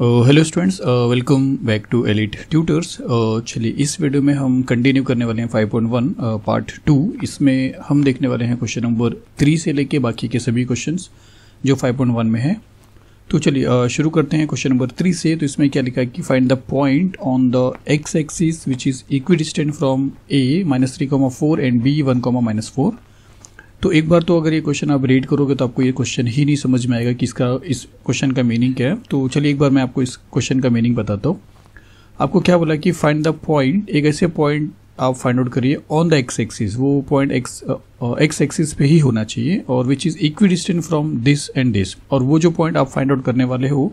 Hello students, welcome back to elite tutors. चलिए इस video में हम कंटिन्यू करने वाले हैं 5.1 पार्ट 2। इसमें हम देखने वाले हैं क्वेश्चन नंबर 3 से लेके बाकी के सभी क्वेश्चंस जो 5.1 में है। तो चलिए शुरू करते हैं क्वेश्चन नंबर 3 से। तो इसमें क्या लिखा है कि find the point on the x axis which is equidistant from a -3,4 and b 1,-4। तो एक बार तो अगर ये क्वेश्चन आप रीड करोगे तो आपको ये क्वेश्चन ही नहीं समझ में आएगा कि इस क्वेश्चन का मीनिंग क्या है। तो चलिए एक बार मैं आपको इस क्वेश्चन का मीनिंग बताता हूँ। आपको क्या बोला कि फाइंड द पॉइंट, एक ऐसे पॉइंट आप फाइंड आउट करिए ऑन द एक्स एक्सिस, वो पॉइंट एक्स एक्सिस पे ही होना चाहिए, और विच is equidistant from this and this. और वो जो पॉइंट आप फाइंड आउट करने वाले हो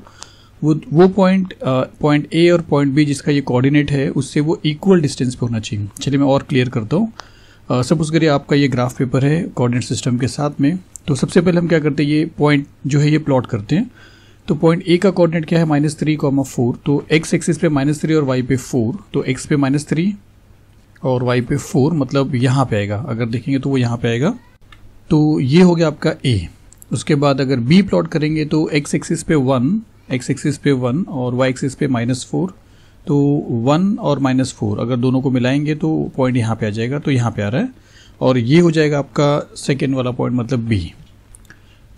वो पॉइंट ए और पॉइंट बी जिसका ये कोऑर्डिनेट है उससे वो इक्वल डिस्टेंस पे होना चाहिए। चलिए मैं और क्लियर करता हूँ। सपोज करिए आपका ये ग्राफ पेपर है कोऑर्डिनेट सिस्टम के साथ में। तो सबसे पहले हम क्या करते हैं, ये पॉइंट जो है ये प्लॉट करते हैं। तो पॉइंट ए का कोऑर्डिनेट क्या है -3,4। तो एक्स एक्सिस पे -3 और वाई पे 4। तो एक्स पे -3 और वाई पे 4 मतलब यहाँ पे आएगा। अगर देखेंगे तो वो यहाँ पे आएगा। तो ये हो गया आपका ए। उसके बाद अगर बी प्लॉट करेंगे तो एक्स एक्सिस पे 1 और वाई एक्सिस पे -4। तो 1 और -4 अगर दोनों को मिलाएंगे तो पॉइंट यहाँ पे आ जाएगा। तो यहाँ पे आ रहा है और ये हो जाएगा आपका सेकेंड वाला पॉइंट मतलब बी।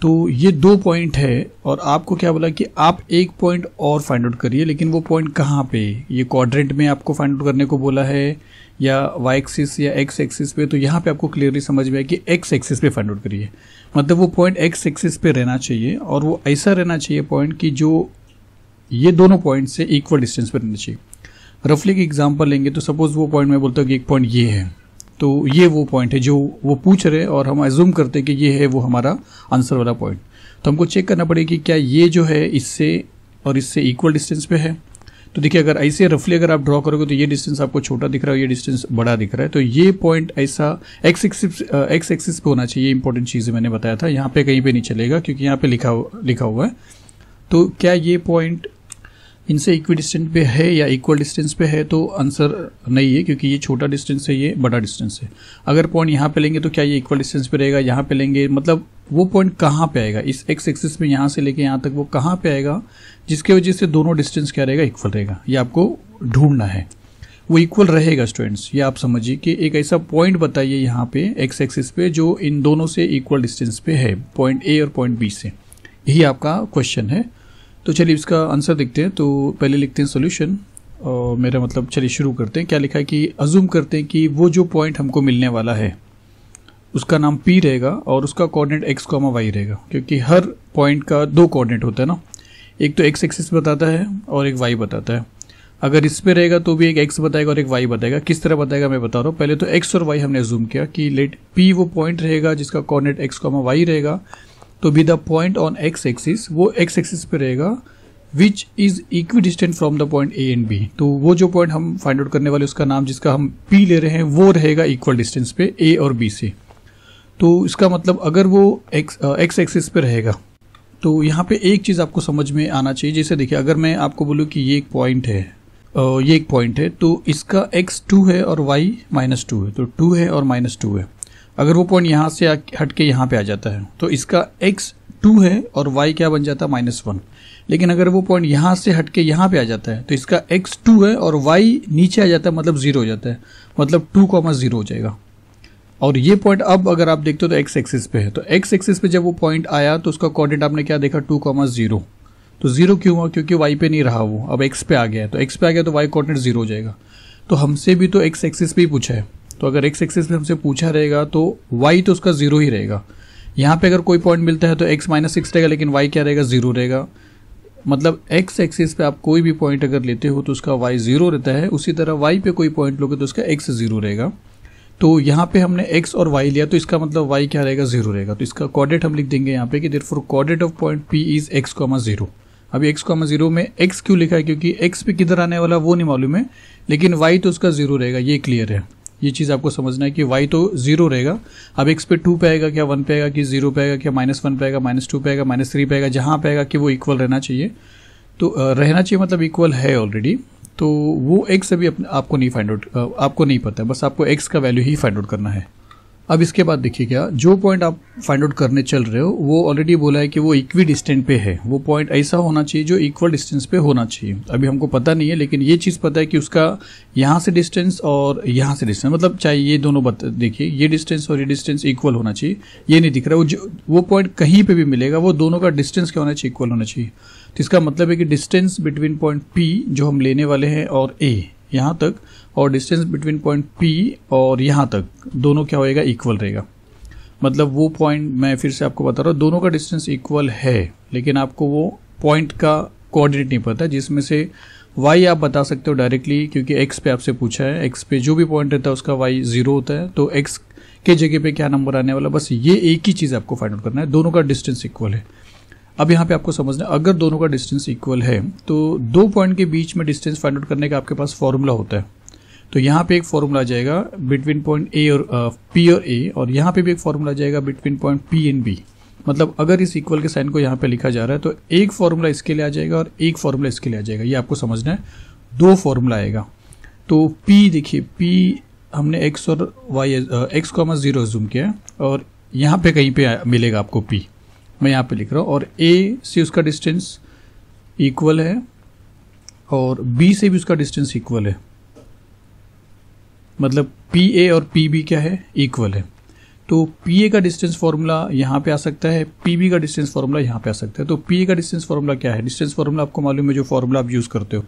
तो ये दो पॉइंट है और आपको क्या बोला कि आप एक पॉइंट और फाइंड आउट करिए, लेकिन वो पॉइंट कहाँ पे, ये क्वाड्रेंट में आपको फाइंड आउट करने को बोला है या वाई एक्सिस या एक्स एक्सिस पे। तो यहाँ पे आपको क्लियरली समझ में आया कि एक्स एक्सिस पे फाइंड आउट करिए। मतलब वो पॉइंट एक्स एक्सिस पे रहना चाहिए और वो ऐसा रहना चाहिए पॉइंट की जो ये दोनों पॉइंट से इक्वल डिस्टेंस पर रहना चाहिए। रफली की एग्जांपल लेंगे तो सपोज वो पॉइंट मैं बोलता हूँ कि एक पॉइंट ये है, तो ये वो पॉइंट है जो वो पूछ रहे हैं और हम अज्यूम करते हैं कि ये है वो हमारा आंसर वाला पॉइंट। तो हमको चेक करना पड़ेगा कि क्या ये जो है इससे और इससे इक्वल डिस्टेंस पे है। तो देखिए अगर ऐसे रफली अगर आप ड्रॉ करोगे तो ये डिस्टेंस आपको छोटा दिख रहा है, ये डिस्टेंस बड़ा दिख रहा है। तो ये पॉइंट ऐसा एक्स एक्सिस पे होना चाहिए। इंपॉर्टेंट चीज़ मैंने बताया था, यहाँ पे कहीं पे नहीं चलेगा क्योंकि यहाँ पे लिखा हुआ है। तो क्या ये पॉइंट इनसे इक्विडिस्टेंट पे है या इक्वल डिस्टेंस पे है, तो आंसर नहीं है क्योंकि ये छोटा डिस्टेंस है, ये बड़ा डिस्टेंस है। अगर पॉइंट यहाँ पे लेंगे तो क्या ये इक्वल डिस्टेंस पे रहेगा, यहाँ पे लेंगे मतलब वो पॉइंट कहाँ पे आएगा इस एक्स एक्सिस में, यहाँ से लेके यहाँ तक वो कहाँ पे आएगा जिसकी वजह से दोनों डिस्टेंस क्या रहेगा, इक्वल रहेगा। ये आपको ढूंढना है। वो इक्वल रहेगा स्टूडेंट्स, ये आप समझिए कि एक ऐसा पॉइंट बताइए यहाँ पे एक्स एक्सिस पे जो इन दोनों से इक्वल डिस्टेंस पे है, पॉइंट ए और पॉइंट बी से। यही आपका क्वेश्चन है। तो चलिए इसका आंसर देखते हैं। तो पहले लिखते हैं सॉल्यूशन, और मेरा मतलब चलिए शुरू करते हैं। क्या लिखा है कि अज्यूम करते हैं कि वो जो पॉइंट हमको मिलने वाला है उसका नाम P रहेगा और उसका कोऑर्डिनेट x, y रहेगा, क्योंकि हर पॉइंट का दो कोऑर्डिनेट होता है ना, एक तो x एक्सिस बताता है और एक y बताता है। अगर इस पे रहेगा तो भी एक x बताएगा और एक y बताएगा। किस तरह बताएगा मैं बता रहा हूँ। पहले तो x और y हमने अज्यूम किया कि लेट P वो पॉइंट रहेगा जिसका कोऑर्डिनेट x, y रहेगा। तो B the point on X axis, वो एक्स एक्सिस पे रहेगा which is equidistant from the point A and B. तो वो जो पॉइंट हम फाइंड आउट करने वाले उसका नाम जिसका हम पी ले रहे हैं वो रहेगा इक्वल डिस्टेंस पे ए और बी से। तो इसका मतलब अगर वो एक्स एक्सिस पे रहेगा तो यहाँ पे एक चीज आपको समझ में आना चाहिए। जैसे देखिए अगर मैं आपको बोलूँ कि ये एक पॉइंट है, तो इसका x 2 है और y -2 है, तो 2 है और -2 है। अगर वो पॉइंट यहाँ से हट के यहाँ पे आ जाता है तो इसका x 2 है और y क्या बन जाता है -1। लेकिन अगर वो पॉइंट यहाँ से हट के यहाँ पे आ जाता है तो इसका x 2 है और y नीचे आ जाता है, मतलब 0 हो जाता है, मतलब 2,0 हो जाएगा। और ये पॉइंट अब अगर आप देखते हो तो x एक्सिस पे है। तो x एक्सिस पे जब वो पॉइंट आया तो उसका कोऑर्डिनेट आपने क्या देखा, 2,0। तो 0 क्यों हुआ, क्योंकि y पे नहीं रहा, वो अब x पे आ गया है। तो x पे आ गया तो y कोऑर्डिनेट 0 हो जाएगा। तो हमसे भी तो x एक्सिस पे ही पूछा है, तो अगर x एक्सिस पे हमसे पूछा रहेगा तो y तो उसका 0 ही रहेगा। यहाँ पे अगर कोई पॉइंट मिलता है तो x -6 रहेगा, लेकिन y क्या रहेगा, 0 रहेगा। मतलब x एक्सिस पे आप कोई भी पॉइंट अगर लेते हो तो उसका y 0 रहता है। उसी तरह y पे कोई पॉइंट लोगे तो उसका x 0 रहेगा। तो यहाँ पे हमने x और y लिया तो इसका मतलब y क्या रहेगा, 0 रहेगा। तो इसका कोऑर्डिनेट हम लिख देंगे यहाँ पे कि therefore coordinate of point P is x, 0। अभी x, 0 में x क्यों लिखा है, क्योंकि x पे किधर आने वाला वो नहीं मालूम है, लेकिन y तो उसका 0 रहेगा, ये क्लियर है। ये चीज़ आपको समझना है कि y तो 0 रहेगा। अब x पे 2 पे आएगा क्या, 1 पे आएगा कि 0 पे आएगा क्या, -1 पे आएगा, -2 पे आएगा, -3 पे आएगा, जहाँ पे आएगा कि वो इक्वल रहना चाहिए। तो रहना चाहिए मतलब इक्वल है ऑलरेडी। तो वो x अभी आपको नहीं फाइंड आउट, आपको नहीं पता है, बस आपको x का वैल्यू ही फाइंड आउट करना है। अब इसके बाद देखिए क्या, जो पॉइंट आप फाइंड आउट करने चल रहे हो वो ऑलरेडी बोला है कि वो इक्वी डिस्टेंट पे है। वो पॉइंट ऐसा होना चाहिए जो इक्वल डिस्टेंस पे होना चाहिए। अभी हमको पता नहीं है, लेकिन ये चीज़ पता है कि उसका यहाँ से डिस्टेंस और यहाँ से डिस्टेंस, मतलब चाहे ये दोनों देखिए ये डिस्टेंस और ये डिस्टेंस इक्वल होना चाहिए। ये नहीं दिख रहा, वो पॉइंट कहीं पे भी मिलेगा वो दोनों का डिस्टेंस क्या होना चाहिए, इक्वल होना चाहिए। तो इसका मतलब है कि डिस्टेंस बिटवीन पॉइंट P जो हम लेने वाले हैं और A यहाँ तक, और डिस्टेंस बिटवीन पॉइंट P और यहाँ तक, दोनों क्या होएगा, इक्वल रहेगा। मतलब वो पॉइंट, मैं फिर से आपको बता रहा हूँ, दोनों का डिस्टेंस इक्वल है, लेकिन आपको वो पॉइंट का कोऑर्डिनेट नहीं पता, जिसमें से y आप बता सकते हो डायरेक्टली, क्योंकि x पे आपसे पूछा है। x पे जो भी पॉइंट रहता है उसका y 0 होता है, तो x के जगह पे क्या नंबर आने वाला, बस ये एक ही चीज़ आपको फाइंड आउट करना है। दोनों का डिस्टेंस इक्वल है। अब यहाँ पे आपको समझना है, अगर दोनों का डिस्टेंस इक्वल है तो दो पॉइंट के बीच में डिस्टेंस फाइंड आउट करने का आपके पास फॉर्मूला होता है। तो यहाँ पे एक फॉर्मूला आ जाएगा बिटवीन पॉइंट A और P और A, और यहाँ पे भी एक फॉर्मूला आ जाएगा between point P and B। मतलब अगर इस इक्वल के साइन को यहाँ पे लिखा जा रहा है तो एक फॉर्मूला इसके लिए आ जाएगा और एक फॉर्मूला इसके लिए आ जाएगा। ये आपको समझना है, दो फॉर्मूला आएगा। तो P देखिए, P हमने x और y x, 0 जूम किया है, और यहाँ पे कहीं पे मिलेगा आपको P, मैं यहाँ पे लिख रहा हूँ। और A से उसका डिस्टेंस इक्वल है और B से भी उसका डिस्टेंस इक्वल है। मतलब PA और PB क्या है, इक्वल है। तो PA का डिस्टेंस फॉर्मूला यहाँ पे आ सकता है, PB का डिस्टेंस फॉर्मूला यहाँ पे आ सकता है। तो PA का डिस्टेंस फॉर्मूला क्या है, डिस्टेंस फॉर्मूला आपको मालूम है, जो फॉर्मूला आप यूज़ करते हो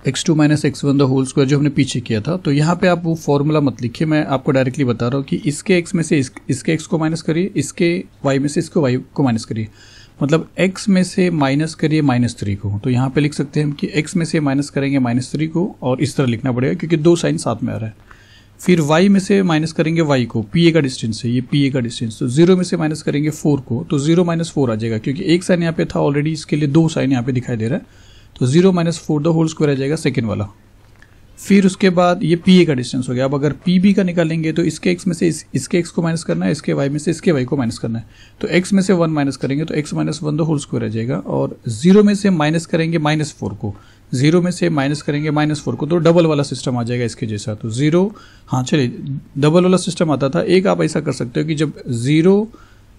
x2 - x1 the whole square, जो हमने पीछे किया था। तो यहाँ पे आप वो फॉर्मूला मत लिखिए, मैं आपको डायरेक्टली बता रहा हूँ कि इसके x में से इसके x को माइनस करिए, इसके y में से इसको y को माइनस करिए। मतलब x में से माइनस करिए -3 को। तो यहाँ पे लिख सकते हैं हम कि x में से माइनस करेंगे -3 को, और इस तरह लिखना पड़ेगा क्योंकि दो साइन साथ में आ रहा है। फिर y में से माइनस करेंगे y को, PA का डिस्टेंस है ये, PA का डिस्टेंस। तो 0 में से माइनस करेंगे 4 को, तो 0 - 4 आ जाएगा, क्योंकि एक साइन यहाँ पे था ऑलरेडी, इसके लिए दो साइन यहाँ पे दिखाई दे रहा है। तो 0 - 4 द होल स्क्वायर आ जाएगा सेकेंड वाला। फिर उसके बाद ये PA का डिस्टेंस हो गया। अब अगर PB का निकालेंगे तो इसके x में से इसके x को माइनस करना है, इसके y में से इसके y को माइनस करना है। तो x में से 1 माइनस करेंगे तो x - 1 द होल स्क्वायर आ जाएगा। और 0 में से माइनस करेंगे -4 को, 0 में से माइनस करेंगे -4 को, तो डबल वाला सिस्टम आ जाएगा इसके जैसा। तो 0, हाँ चलिए, डबल वाला सिस्टम आता था। एक आप ऐसा कर सकते हो कि जब 0,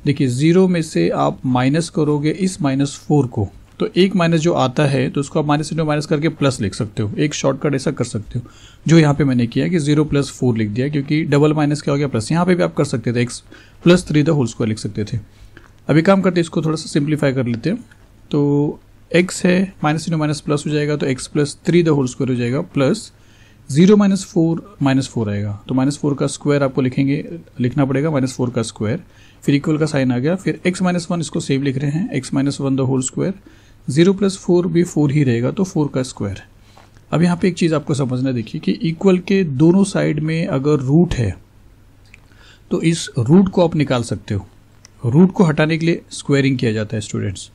देखिए 0 में से आप माइनस करोगे इस -4 को, तो एक माइनस जो आता है तो उसको आप माइनस करके प्लस लिख सकते हो। एक शॉर्टकट ऐसा कर सकते हो, जो यहाँ पे मैंने किया कि 0 + 4 लिख दिया, क्योंकि डबल माइनस क्या हो गया प्लस। यहाँ पे भी आप कर सकते थे, x + 3 द होल स्क्वायर लिख सकते थे। अभी काम करते हैं, इसको थोड़ा सा सिंप्लीफाई कर लेते हैं। तो x है -, प्लस हो जाएगा, तो x + 3 द होल स्क्वायर हो जाएगा, प्लस 0 - 4 -4 आएगा। तो -4 का स्क्वायर आपको लिखना पड़ेगा, -4 का स्क्वायर, फिर इक्वल का साइन आ गया। फिर x - 1 इसको सेम लिख रहे हैं, x - 1 द होल स्क्वायर, 0 + 4 भी 4 ही रहेगा, तो 4 का स्क्वायर। अब यहाँ पे एक चीज़ आपको समझना, देखिए कि इक्वल के दोनों साइड में अगर रूट है तो इस रूट को आप निकाल सकते हो। रूट को हटाने के लिए स्क्वायरिंग किया जाता है स्टूडेंट्स।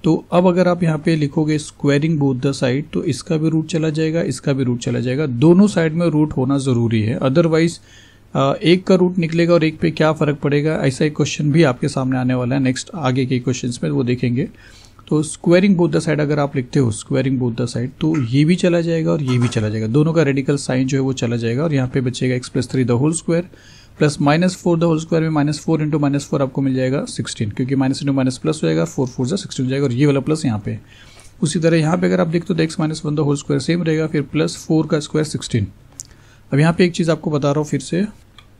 तो अब अगर आप यहाँ पे लिखोगे स्क्वायरिंग बोथ द साइड, तो इसका भी रूट चला जाएगा, इसका भी रूट चला जाएगा। दोनों साइड में रूट होना ज़रूरी है, अदरवाइज एक का रूट निकलेगा और एक पे क्या फ़र्क पड़ेगा, ऐसा एक क्वेश्चन भी आपके सामने आने वाला है नेक्स्ट आगे के क्वेश्चंस में, वो देखेंगे। तो स्क्वायरिंग बोथ द साइड अगर आप लिखते हो स्क्वायरिंग बोथ द साइड, तो ये भी चला जाएगा और ये भी चला जाएगा, दोनों का रेडिकल साइन जो है वो चला जाएगा, और यहाँ पे बचेगा x + 3 the whole square plus -4 the whole square में -4 × -4 आपको मिल जाएगा 16, क्योंकि माइनस इंटू माइनस प्लस हो जाएगा, 4 4 16 हो जाएगा, और ये वाला प्लस यहाँ पे। उसी तरह यहाँ पे अगर आप देखते हो तो x - 1 the whole square same रहेगा, फिर +4 का स्क्वायर 16। अब यहाँ पे एक चीज़ आपको बता रहा हूँ फिर से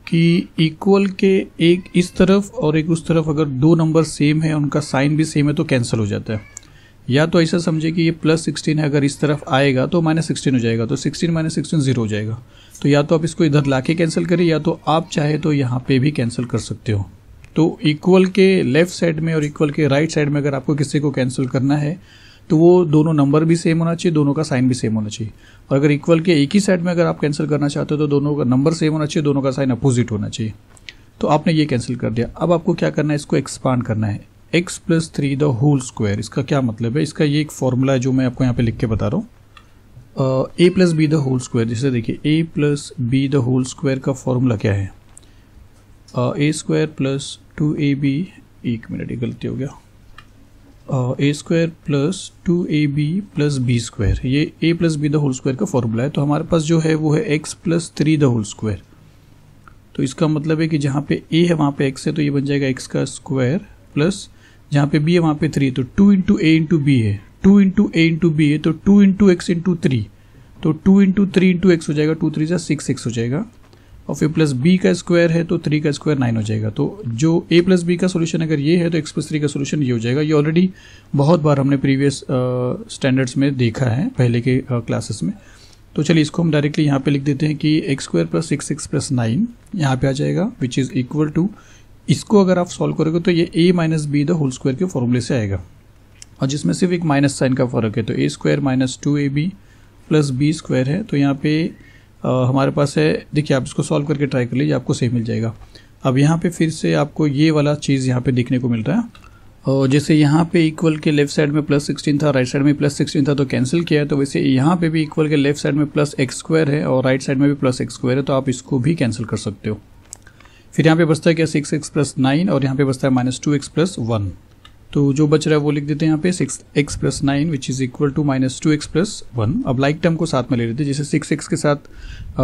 कि इक्वल के एक इस तरफ और एक उस तरफ अगर दो नंबर सेम है, उनका साइन भी सेम है, तो कैंसिल हो जाता है। या तो ऐसा समझे कि ये +16 है, अगर इस तरफ आएगा तो -16 हो जाएगा, तो 16 - 16 0 हो जाएगा। तो या तो आप इसको इधर लाके कैंसिल करिए, या तो आप चाहे तो यहाँ पे भी कैंसिल कर सकते हो। तो इक्वल के लेफ्ट साइड में और इक्वल के राइट साइड में अगर आपको किसी को कैंसिल करना है तो वो दोनों नंबर भी सेम होना चाहिए, दोनों का साइन भी सेम होना चाहिए। और अगर इक्वल के एक ही साइड में अगर आप कैंसिल करना चाहते हो तो दोनों का नंबर सेम होना चाहिए, दोनों का साइन अपोजिट होना चाहिए। तो आपने ये कैंसिल कर दिया। अब आपको क्या करना है, इसको एक्सपांड करना है, x + 3 द होल स्क्वायर। इसका क्या मतलब है, इसका ये एक फॉर्मूला है जो मैं आपको यहाँ पे लिख के बता रहा हूँ। a + b the whole square, जैसे देखिए a + b the whole square का फॉर्मूला क्या है, a² + 2ab, एक मिनट ये गलती हो गया, a² + 2ab + b², ये a + b the whole square का फॉर्मूला है। तो हमारे पास जो है वो है x + 3 द होल स्क्वायर। तो इसका मतलब है कि जहाँ पे ए है वहाँ पे एक्स है, तो ये बन जाएगा एक्स का स्क्वायर प्लस जहाँ पे बी है वहाँ पे 3, तो 2 इंटू ए इंटू बी है, 2 इंटू ए इंटू बी है, तो 2 इंटू एक्स इंटू 3, तो 2 इंटू 3 इंटू एक्स हो जाएगा, 2 3 जा 6 एक्स हो जाएगा, और फिर प्लस बी का स्क्वायर है तो 3 का स्क्वायर 9 हो जाएगा। तो जो ए प्लस बी का सोल्यूशन अगर ये है तो एक्स प्लस 3 का सोल्यूशन ये हो जाएगा। ये ऑलरेडी बहुत बार हमने प्रीवियस स्टैंडर्ड्स में देखा है पहले के क्लासेस में। तो चलिए इसको हम डायरेक्टली यहाँ पे लिख देते हैं कि x square plus 6x plus 9 यहाँ पे आ जाएगा, विच इज़ इक्वल टू, इसको अगर आप सॉल्व करोगे तो ये a minus B the whole square के फॉर्मूले से आएगा, और जिसमें सिर्फ एक माइनस साइन का फर्क है, तो a square minus 2ab plus B square है। तो यहाँ पे हमारे पास है, देखिए आप इसको सॉल्व करके ट्राई कर लीजिए, आपको सही मिल जाएगा। अब यहाँ पे फिर से आपको ये वाला चीज़ यहाँ पे देखने को मिल रहा है, और जैसे यहाँ पे इक्वल के लेफ्ट साइड में प्लस 16 था, राइट साइड में प्लस 16 था, तो कैंसिल किया है, तो वैसे यहाँ पे भी इक्वल के लेफ्ट साइड में प्लस एक्स स्क्वायर है और राइट साइड में भी प्लस एक्स स्क्वायर है, तो आप इसको भी कैंसिल कर सकते हो। फिर यहाँ पे बचता है क्या 6x प्लस 9, और यहाँ पे बचता है माइनस 2x प्लस 1, तो जो बच रहा है वो लिख देते हैं यहाँ पे 6x plus 9 which is equal to minus 2x plus 1। अब लाइक टर्म को साथ में ले लेते हैं, जैसे 6x के साथ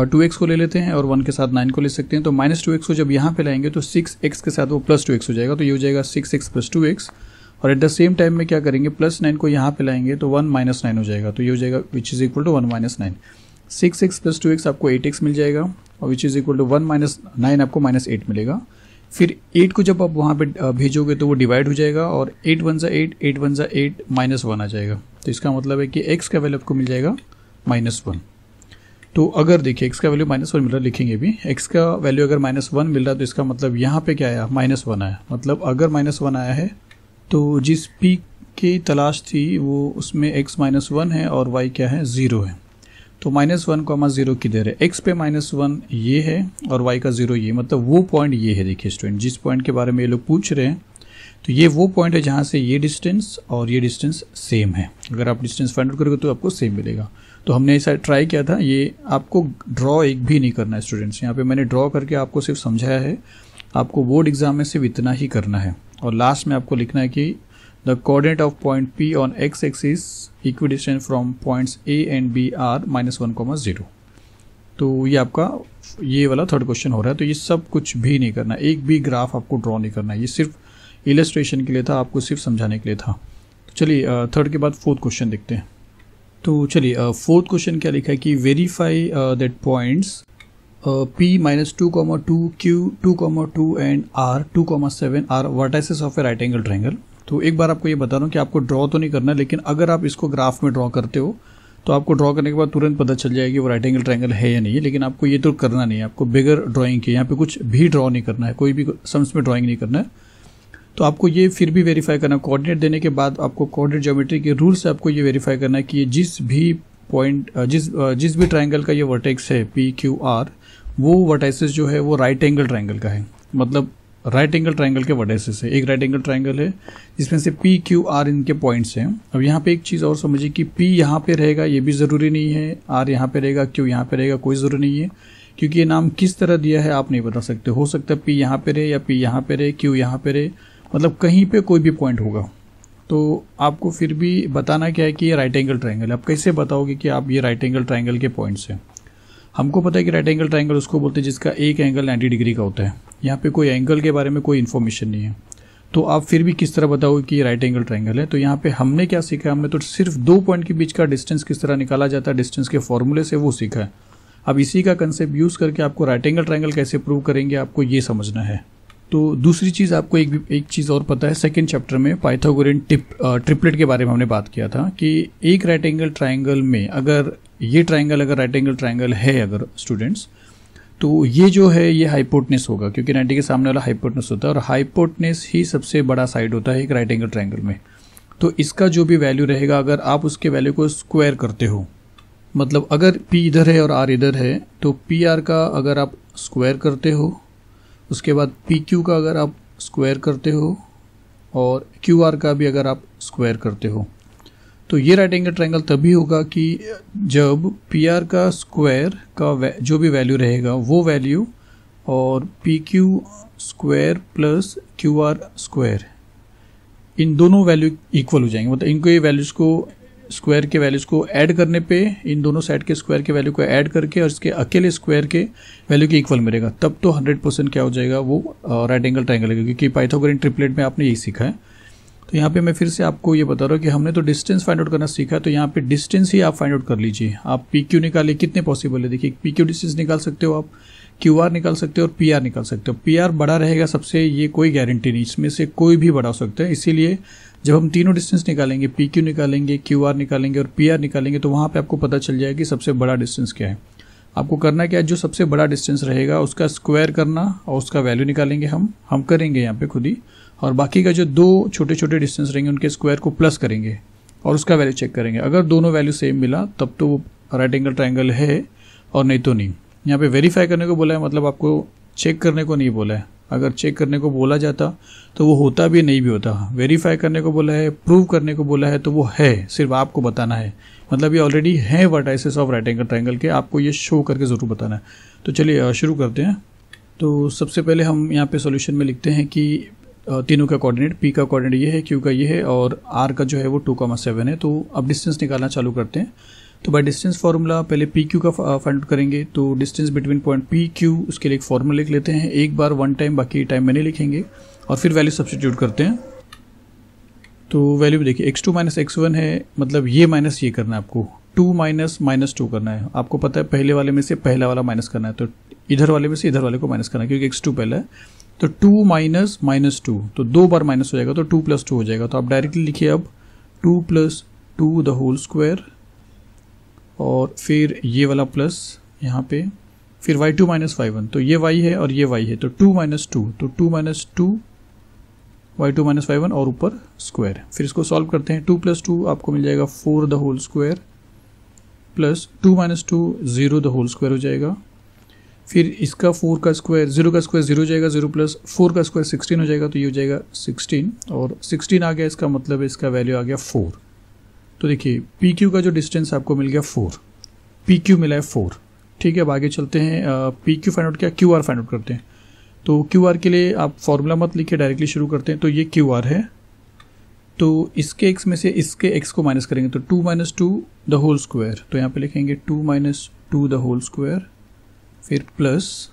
2x को ले लेते हैं और 1 के साथ 9 को ले सकते हैं, तो माइनस 2x को जब यहाँ पे लाएंगे तो 6x के साथ वो प्लस 2x हो जाएगा, तो ये हो जाएगा 6x प्लस 2x, और एट द सेम टाइम में क्या करेंगे प्लस 9 को यहाँ पे लाएंगे तो 1 माइनस 9 हो जाएगा, तो ये हो जाएगा which is equal to 1 minus 9। 6x plus 2x आपको 8x मिल जाएगा, और which is equal to 1 minus 9 आपको माइनस 8 मिलेगा। फिर 8 को जब आप वहाँ पे भेजोगे तो वो डिवाइड हो जाएगा, और 8 1 जा 8, 8 1 जा 8, माइनस 1 आ जाएगा, तो इसका मतलब है कि x का वैल्यू आपको मिल जाएगा माइनस 1। तो अगर देखिए x का वैल्यू माइनस 1 मिल रहा है, लिखेंगे भी x का वैल्यू अगर माइनस 1 मिल रहा है तो इसका मतलब यहाँ पे क्या आया, माइनस 1 आया। मतलब अगर माइनस 1 आया है तो जिस p की तलाश थी वो उसमें x माइनस 1 है और y क्या है 0 है, तो माइनस 1 कॉमा 0 किधर है, x पे माइनस 1 ये है और y का 0 ये, मतलब वो पॉइंट ये है। देखिए स्टूडेंट, जिस पॉइंट के बारे में ये लोग पूछ रहे हैं तो ये वो पॉइंट है जहाँ से ये डिस्टेंस और ये डिस्टेंस सेम है। अगर आप डिस्टेंस फाइंड आउट करोगे तो आपको सेम मिलेगा। तो हमने ऐसा ट्राई किया था, ये आपको ड्रॉ एक भी नहीं करना है स्टूडेंट्स, यहाँ पे मैंने ड्रॉ करके आपको सिर्फ समझाया है, आपको बोर्ड एग्जाम में सिर्फ इतना ही करना है, और लास्ट में आपको लिखना है कि the coordinate of point P on x-axis equidistant from points A and B are -1, 0। तो ये आपका ये वाला थर्ड क्वेश्चन हो रहा है। तो ये सब कुछ भी नहीं करना, एक भी ग्राफ आपको ड्रॉ नहीं करना है, ये सिर्फ इलस्ट्रेशन के लिए था, आपको सिर्फ समझाने के लिए था। तो चलिए थर्ड के बाद फोर्थ क्वेश्चन देखते हैं। तो चलिए फोर्थ क्वेश्चन क्या लिखा है कि verify that points P -2, 2, Q 2, 2 and R 2, 7 are vertices of a right angle triangle. तो एक बार आपको ये बता रहा हूँ कि आपको ड्रॉ तो नहीं करना, लेकिन अगर आप इसको ग्राफ में ड्रॉ करते हो तो आपको ड्रॉ करने के बाद तुरंत पता चल जाएगी वो राइट एंगल ट्रायंगल है या नहीं है। लेकिन आपको ये तो करना नहीं है, आपको बिगर ड्राइंग की यहाँ पे कुछ भी ड्रॉ नहीं करना है, कोई भी सम्स में ड्राइंग नहीं करना है। तो आपको ये फिर भी वेरीफाई करना है, कोऑर्डिनेट देने के बाद आपको कोऑर्डिनेट ज्योमेट्री के रूल से आपको ये वेरीफाई करना है कि ये जिस भी पॉइंट जिस भी ट्रायंगल का ये वर्टेक्स है PQR, वो वर्टाइसेस जो है वो राइट एंगल ट्रायंगल का है। मतलब राइट एंगल ट्रायंगल के वर्टाइसेस है, एक राइट एंगल ट्रायंगल है जिसमें से PQR इनके पॉइंट्स हैं। अब यहाँ पे एक चीज़ और समझिए कि P यहाँ पे रहेगा ये भी ज़रूरी नहीं है, R यहाँ पे रहेगा, Q यहाँ पे रहेगा, कोई ज़रूरी नहीं है, क्योंकि ये नाम किस तरह दिया है आप नहीं बता सकते। हो सकता है P यहाँ पे रहे या P यहाँ पे रहे, Q यहाँ पे रहे, मतलब कहीं पे कोई भी पॉइंट होगा। तो आपको फिर भी बताना क्या है कि ये राइट एंगल ट्रायंगल है। आप कैसे बताओगे कि आप ये राइट एंगल ट्रायंगल के पॉइंट्स हैं? हमको पता है कि राइट एंगल ट्रायंगल उसको बोलते हैं जिसका एक एंगल 90 डिग्री का होता है। यहाँ पे कोई एंगल के बारे में कोई इन्फॉर्मेशन नहीं है, तो आप फिर भी किस तरह बताओगे कि ये राइट एंगल ट्रायंगल है? तो यहाँ पे हमने क्या सीखा, हमने तो सिर्फ दो पॉइंट के बीच का डिस्टेंस किस तरह निकाला जाता है डिस्टेंस के फॉर्मूले से, वो सीखा है। अब इसी का कंसेप्ट यूज़ करके आपको राइट एंगल ट्रायंगल कैसे प्रूव करेंगे आपको ये समझना है। तो दूसरी चीज़ आपको एक चीज़ और पता है, सेकेंड चैप्टर में पाइथागोरियन ट्रिपलेट के बारे में हमने बात किया था कि एक राइट एंगल ट्रायंगल में अगर ये ट्रायंगल अगर राइट एंगल ट्रायंगल है अगर स्टूडेंट्स, तो ये जो है ये हाइपोटेनस होगा, क्योंकि 90 के सामने वाला हाइपोटेनस होता है और हाइपोटेनस ही सबसे बड़ा साइड होता है एक राइट एंगल ट्रायंगल में। तो इसका जो भी वैल्यू रहेगा अगर आप उसके वैल्यू को स्क्वायर करते हो, मतलब अगर P इधर है और R इधर है, तो PR का अगर आप स्क्वायर करते हो, उसके बाद PQ का अगर आप स्क्वायर करते हो और QR का भी अगर आप स्क्वायर करते हो, तो ये राइट एंगल ट्रायंगल तभी होगा कि जब PR का स्क्वायर का जो भी वैल्यू रहेगा वो वैल्यू और PQ square plus QR square इन दोनों वैल्यू इक्वल हो जाएंगे। मतलब इनको ये वैल्यूज़ को स्क्वायर के वैल्यूज़ को ऐड करने पे, इन दोनों साइड के स्क्वायर के वैल्यू को ऐड करके और इसके अकेले स्क्वायर के वैल्यू के इक्वल मिलेगा, तब तो 100% क्या हो जाएगा, वो राइट एंगल ट्रायंगल है, क्योंकि पाइथागोरन ट्रिपलेट में आपने यही सीखा है। तो यहाँ पे मैं फिर से आपको ये बता रहा हूँ कि हमने तो डिस्टेंस फाइंड आउट करना सीखा है, तो यहाँ पे डिस्टेंस ही आप फाइंड आउट कर लीजिए। आप पी क्यू निकालिए, कितने पॉसिबल है, देखिए पी क्यू डिस्टेंस निकाल सकते हो आप, क्यू आर निकाल सकते हो और पी आर निकाल सकते हो। पी आर बड़ा रहेगा सबसे, ये कोई गारंटी नहीं, इसमें से कोई भी बड़ा हो सकता है। इसीलिए जब हम तीनों डिस्टेंस निकालेंगे, पी क्यू निकालेंगे, क्यू आर निकालेंगे और पी आर निकालेंगे, तो वहाँ पे आपको पता चल जाएगा कि सबसे बड़ा डिस्टेंस क्या है। आपको करना क्या है, जो सबसे बड़ा डिस्टेंस रहेगा उसका स्क्वायर करना और उसका वैल्यू निकालेंगे हम करेंगे यहाँ पे खुद ही, और बाकी का जो दो छोटे छोटे डिस्टेंस रहेंगे उनके स्क्वायर को प्लस करेंगे और उसका वैल्यू चेक करेंगे। अगर दोनों वैल्यू सेम मिला तब तो वो राइट एंगल ट्रायंगल है, और नहीं तो नहीं। यहाँ पे वेरीफाई करने को बोला है, मतलब आपको चेक करने को नहीं बोला है। अगर चेक करने को बोला जाता तो वो होता भी नहीं भी होता। वेरीफाई करने को बोला है, प्रूव करने को बोला है, तो वो है, सिर्फ आपको बताना है। मतलब ये ऑलरेडी है vertices of right angle triangle के, आपको ये शो करके ज़रूर बताना है। तो चलिए शुरू करते हैं। तो सबसे पहले हम यहाँ पे सॉल्यूशन में लिखते हैं कि तीनों का कोऑर्डिनेट, पी का कोऑर्डिनेट ये है, क्यू का ये है और आर का जो है वो 2,7 है। तो अब डिस्टेंस निकालना चालू करते हैं। तो बाय डिस्टेंस फार्मूला पहले पी क्यू का फाइंड आउट करेंगे। तो distance between point P Q, उसके लिए एक फार्मूला लिख लेते हैं, एक बार वन टाइम, बाकी टाइम में नहीं लिखेंगे, और फिर वैल्यू सब्स्टिट्यूट करते हैं। तो वैल्यू देखिए x2 माइनस x1 है, मतलब ये माइनस ये करना है आपको, 2 माइनस -2 करना है। आपको पता है पहले वाले में से पहला वाला माइनस करना है, तो इधर वाले में से इधर वाले को माइनस करना है, क्योंकि x2 पहला है। तो 2 माइनस -2, तो 2 बार माइनस हो जाएगा, तो 2 + 2 हो जाएगा। तो आप डायरेक्टली लिखिए अब 2 + 2 द होल स्क्वायर, और फिर ये वाला प्लस यहाँ पे, फिर y2 माइनस y1, तो ये y है और ये y है, तो 2 माइनस 2, तो 2 माइनस 2 y2 माइनस y1 और ऊपर स्क्वायर। फिर इसको सॉल्व करते हैं। 2 + 2 आपको मिल जाएगा 4 the whole square, plus 2 minus 2 0 the whole square हो जाएगा। फिर इसका 4 का स्क्वायर, 0 का स्क्वायर 0 हो जाएगा, 0 प्लस 4 का स्क्वायर 16 हो जाएगा, तो ये हो जाएगा 16, और 16 आ गया, इसका मतलब है इसका वैल्यू आ गया 4। तो देखिए पी क्यू का जो डिस्टेंस आपको मिल गया 4, पी क्यू मिला है 4। ठीक है, अब आगे चलते हैं। पी क्यू फाइंड आउट किया, क्यू आर फाइंड आउट करते हैं। तो क्यू आर के लिए आप फॉर्मूला मत लिखिए, डायरेक्टली शुरू करते हैं। तो ये क्यू आर है, तो इसके एक्स में से इसके एक्स को माइनस करेंगे, तो 2 माइनस 2 द होल स्क्वायर, तो यहाँ पे लिखेंगे 2 माइनस 2 द होल स्क्वायर, फिर प्लस,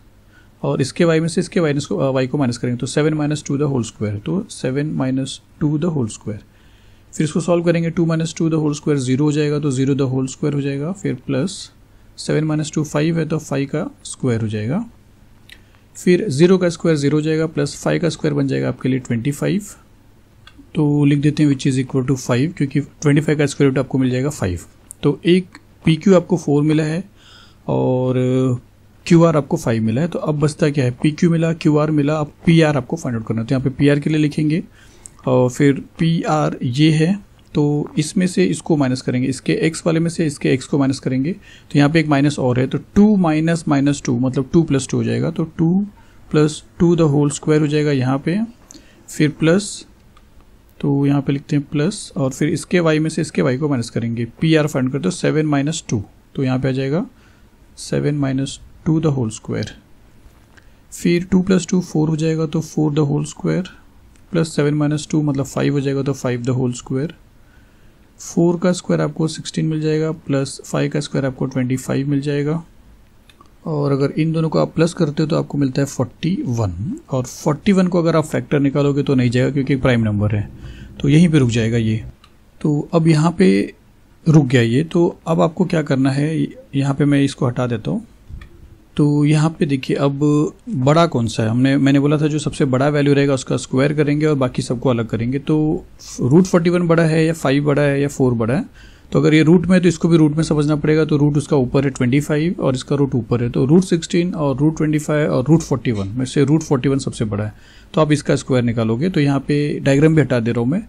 और इसके y में से इसके y को माइनस करेंगे, तो 7 माइनस 2 द होल स्क्वायर, तो 7 माइनस 2 द होल स्क्वायर। फिर इसको सॉल्व करेंगे, 2 माइनस 2 द होल स्क्वायर 0 हो जाएगा, तो 0 द होल स्क्वायर हो जाएगा, फिर प्लस 7 माइनस 2 5 है, तो 5 का स्क्वायर हो जाएगा। फिर 0 का स्क्वायर 0 हो जाएगा, प्लस 5 का स्क्वायर बन जाएगा आपके लिए 25। तो लिख देते हैं विच इज़ इक्वल टू 5, क्योंकि 25 का स्क्वायर रूट आपको मिल जाएगा 5। तो एक पी क्यू आपको 4 मिला है और क्यू आर आपको 5 मिला है। तो अब बचता क्या है, पी क्यू मिला, क्यू आर मिला, अब पी आर आपको फाइंड आउट करना है। तो यहाँ पे पी आर के लिए लिखेंगे, और फिर पी आर ये है, तो इसमें से इसको माइनस करेंगे, इसके x वाले में से इसके x को माइनस करेंगे, तो यहाँ पे एक माइनस और है, तो 2 माइनस -2 मतलब 2 + 2 हो जाएगा, तो 2 + 2 द होल स्क्वायर हो जाएगा यहाँ पे, फिर प्लस, तो यहाँ पे लिखते हैं प्लस, और फिर इसके y में से इसके y को माइनस करेंगे। पी आर फाइंड करते हो 7 माइनस 2, तो यहाँ पे आ जाएगा 7 माइनस 2 द होल स्क्वायर, फिर 2 + 2 4 हो जाएगा, तो 4 the whole square, plus 7 minus 2 मतलब 5 हो जाएगा, तो 5 द होल स्क्वायर। 4 का स्क्वायर आपको 16 मिल जाएगा, प्लस 5 का स्क्वायर आपको 25 मिल जाएगा, और अगर इन दोनों को आप प्लस करते हो तो आपको मिलता है 41, और 41 को अगर आप फैक्टर निकालोगे तो नहीं जाएगा, क्योंकि प्राइम नंबर है, तो यहीं पे रुक जाएगा ये। तो अब यहाँ पे रुक गया ये, तो अब आपको क्या करना है, यहाँ पे मैं इसको हटा देता हूँ। तो यहाँ पे देखिए अब बड़ा कौन सा है, मैंने बोला था जो सबसे बड़ा वैल्यू रहेगा उसका स्क्वायर करेंगे और बाकी सबको अलग करेंगे। तो रूट 41 बड़ा है या 5 बड़ा है या 4 बड़ा है, तो अगर ये रूट में है तो इसको भी रूट में समझना पड़ेगा। तो रूट उसका ऊपर है 25 और इसका रूट ऊपर है, तो रूट 16 और रूट 25 और रूट 41 में से रूट 41 सबसे बड़ा है, तो आप इसका स्क्वायर निकालोगे। तो यहाँ पे डायग्राम भी हटा दे रहा हूँ मैं,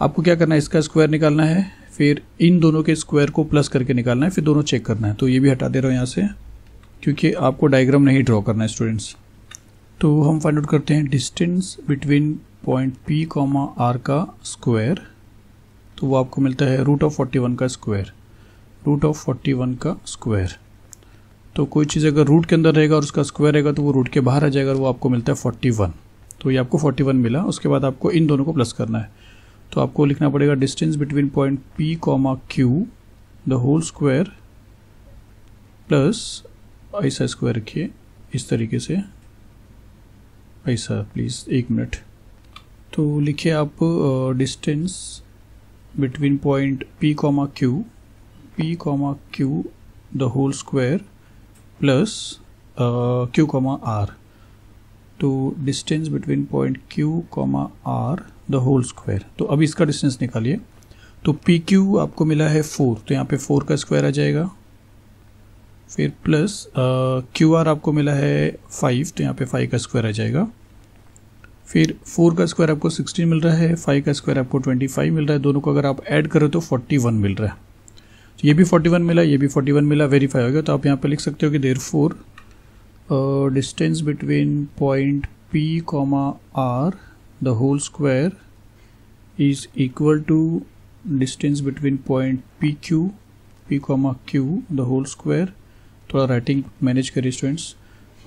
आपको क्या करना है, इसका स्क्वायर निकालना है, फिर इन दोनों के स्क्वायर को प्लस करके निकालना है, फिर दोनों चेक करना है। तो ये भी हटा दे रहा हूँ यहाँ से, क्योंकि आपको डायग्राम नहीं ड्रॉ करना है स्टूडेंट्स। तो हम फाइंड आउट करते हैं distance between point P, R का स्क्वायर, तो वो आपको मिलता है रूट ऑफ 41 का स्क्वायर, रूट ऑफ 41 का स्क्वायर। तो कोई चीज़ अगर रूट के अंदर रहेगा और उसका स्क्वायर रहेगा तो वो रूट के बाहर आ जाएगा और वो आपको मिलता है 41। तो ये आपको 41 मिला, उसके बाद आपको इन दोनों को प्लस करना है। तो आपको लिखना पड़ेगा distance between point P comma Q the whole square plus ऐसा स्क्वायर रखिए इस तरीके से, ऐसा प्लीज़ 1 मिनट। तो लिखिए आप distance between point P comma Q the whole square plus Q comma R। तो distance between point Q comma R the whole square. तो अब इसका डिस्टेंस निकालिए। तो PQ आपको मिला है 4, तो यहाँ पे 4 का स्क्वायर आ जाएगा, फिर प्लस QR आपको मिला है 5, तो यहाँ पे 5 का स्क्वायर आ जाएगा, फिर 4 का स्क्वायर आपको 16 मिल रहा है, 5 का स्क्वायर आपको 25 मिल रहा है। दोनों को अगर आप ऐड करो तो 41 मिल रहा है। तो ये भी 41 मिला, ये भी 41 मिला, वेरीफाई हो गया। तो आप यहाँ पे लिख सकते हो कि therefore distance between point P comma R the whole square is equal to distance between point P comma Q the whole square, थोड़ा राइटिंग मैनेज करिए स्टूडेंट्स,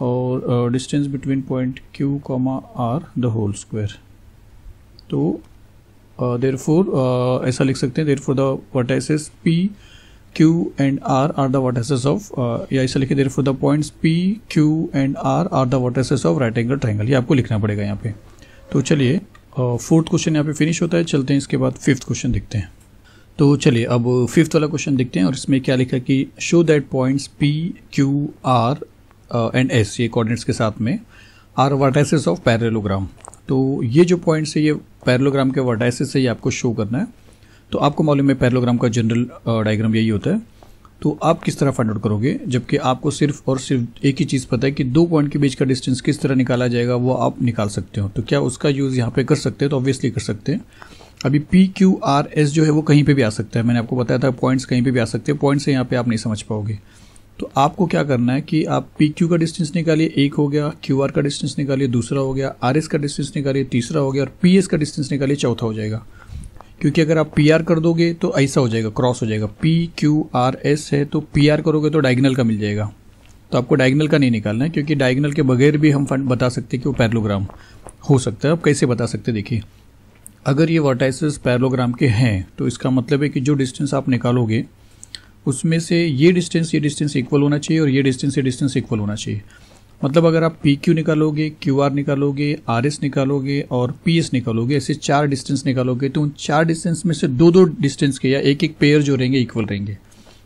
और distance between point Q comma R the whole square. तो therefore ऐसा लिख सकते हैं, therefore the vertices P Q and R are the vertices of या ऐसा लिखिए, therefore the points P Q and R are the vertices of right angle triangle. ये आपको लिखना पड़ेगा यहाँ पे। तो चलिए 4th क्वेश्चन यहाँ पे फिनिश होता है, चलते हैं इसके बाद 5th क्वेश्चन देखते हैं। तो चलिए अब 5th वाला क्वेश्चन देखते हैं, और इसमें क्या लिखा कि show that points P Q R and S, ये कोऑर्डिनेट्स के साथ में, आर वर्टाइसेस ऑफ पैरेललोग्राम। तो ये जो पॉइंट्स है ये पैरेललोग्राम के वर्टाइसेस है, ये आपको शो करना है। तो आपको मालूम है पैरेललोग्राम का जनरल डायग्राम यही होता है। तो आप किस तरह फाइंड आउट करोगे, जबकि आपको सिर्फ और सिर्फ एक ही चीज़ पता है कि 2 पॉइंट के बीच का डिस्टेंस किस तरह निकाला जाएगा, वो आप निकाल सकते हो। तो क्या उसका यूज़ यहाँ पे कर सकते हैं? तो ऑब्वियसली कर सकते हैं। अभी P Q R S जो है वो कहीं पे भी आ सकता है, मैंने आपको बताया था पॉइंट्स कहीं पे भी आ सकते हैं, पॉइंट से यहाँ पे आप नहीं समझ पाओगे। तो आपको क्या करना है कि आप P Q का डिस्टेंस निकालिए, 1 हो गया, Q R का डिस्टेंस निकालिए, दूसरा हो गया, R S का डिस्टेंस निकालिए, तीसरा हो गया, और P S का डिस्टेंस निकालिए, चौथा हो जाएगा। क्योंकि अगर आप PR कर दोगे तो ऐसा हो जाएगा, क्रॉस हो जाएगा। P Q R S है तो PR करोगे तो डायगोनल का मिल जाएगा। तो आपको डायगोनल का नहीं निकालना है, क्योंकि डायगोनल के बगैर भी हम बता सकते हैं कि वो पैरेललोग्राम हो सकता है। अब कैसे बता सकते हैं, देखिए, अगर ये वर्टाइसेस पैरेललोग्राम के हैं तो इसका मतलब है कि जो डिस्टेंस आप निकालोगे उसमें से ये डिस्टेंस इक्वल होना चाहिए, और ये डिस्टेंस इक्वल होना चाहिए। मतलब अगर आप PQ निकालोगे, QR निकालोगे, RS निकालोगे और PS निकालोगे, ऐसे 4 डिस्टेंस निकालोगे, तो उन 4 डिस्टेंस में से 2-2 डिस्टेंस के या एक पेयर जो रहेंगे इक्वल रहेंगे।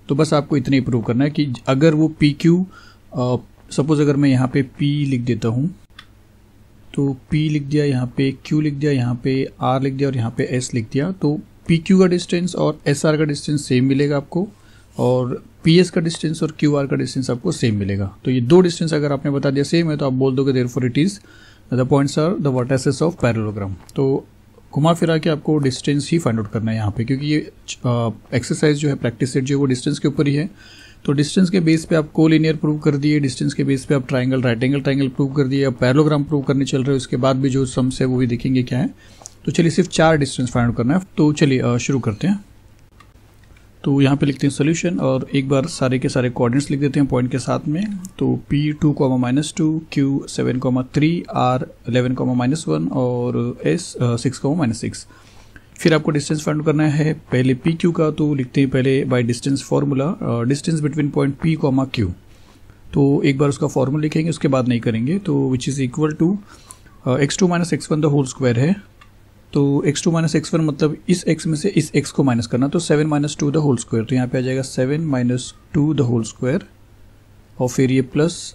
तो बस आपको इतना ही प्रूव करना है कि अगर वो PQ, सपोज अगर मैं यहाँ पे P लिख देता हूँ, तो P लिख दिया, यहाँ पे Q लिख दिया, यहाँ पे R लिख दिया और यहाँ पे S लिख दिया, तो PQ का डिस्टेंस और SR का डिस्टेंस सेम मिलेगा आपको, और PS का डिस्टेंस और QR का डिस्टेंस आपको सेम मिलेगा। तो ये 2 डिस्टेंस अगर आपने बता दिया सेम है तो आप बोल दोगे therefore it is the points are the vertices of parallelogram. तो घुमा फिरा के आपको डिस्टेंस ही फाइंड आउट करना है यहाँ पे, क्योंकि ये एक्सरसाइज जो है, प्रैक्टिस सेट जो है वो डिस्टेंस के ऊपर ही है। तो डिस्टेंस के बेस पे आप कोलिनियर प्रूव कर दिए, डिस्टेंस के बेस पे आप triangle, right angle triangle prove कर दिए, अब पैरेललोग्राम प्रूव करने चल रहे हो। उसके बाद भी जो सम्स है वो भी देखेंगे क्या है। तो चलिए सिर्फ 4 डिस्टेंस फाइंड आउट करना है। तो चलिए शुरू करते हैं। तो यहाँ पे लिखते हैं सोल्यूशन, और एक बार सारे के सारे कोऑर्डिनेट्स लिख देते हैं पॉइंट के साथ में। तो P 2, -2, Q 7, 3, R 11, -1 और S 6, -6। फिर आपको डिस्टेंस फाइंड करना है पहले PQ का। तो लिखते हैं पहले bye distance formula, distance between point P, Q। तो एक बार उसका फार्मूला लिखेंगे, उसके बाद नहीं करेंगे। तो which is equal to x2 - x1 the whole square है। तो x2 - x1 मतलब इस x में से इस x को माइनस करना, तो 7 - 2 द होल स्क्वायर। तो यहाँ पे आ जाएगा 7 - 2 द होल स्क्वायर, और फिर ये प्लस,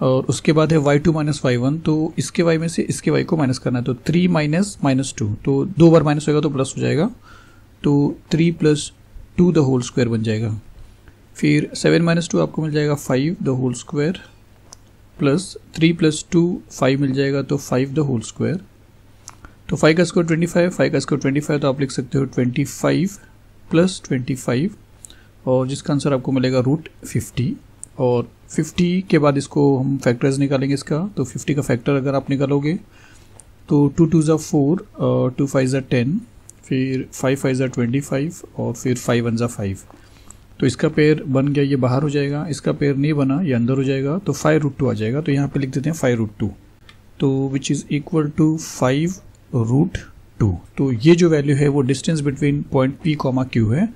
और उसके बाद है y2 - y1। तो इसके y में से इसके y को माइनस करना है, तो 3 - -2, तो 2 बार माइनस होगा तो प्लस हो जाएगा, तो 3 + 2 द होल स्क्वायर बन जाएगा। फिर 7 - 2 आपको मिल जाएगा 5 द होल स्क्वायर, प्लस 3 + 2 5 मिल जाएगा, तो 5 द होल स्क्वायर। तो 5 का स्क्वायर 25, 5 का स्क्वायर 25, तो आप लिख सकते हो 25 + 25, और जिसका आंसर आपको मिलेगा √50। और 50 के बाद इसको हम फैक्टर्स निकालेंगे इसका। तो 50 का फैक्टर अगर आप निकालोगे तो 2 2 ज़ा 4, 2 5 ज़ा 10, फिर 5 5 ज़ा 25, और फिर 5 1 ज़ा 5। तो इसका पेयर बन गया, ये बाहर हो जाएगा। इसका पेयर नहीं बना, ये अंदर हो जाएगा, तो 5√2 आ जाएगा। तो यहाँ पे लिख देते हैं 5√2। तो विच इज़ इक्वल टू 5 √2 2। तो ये जो वैल्यू है वो distance between point P comma Q है।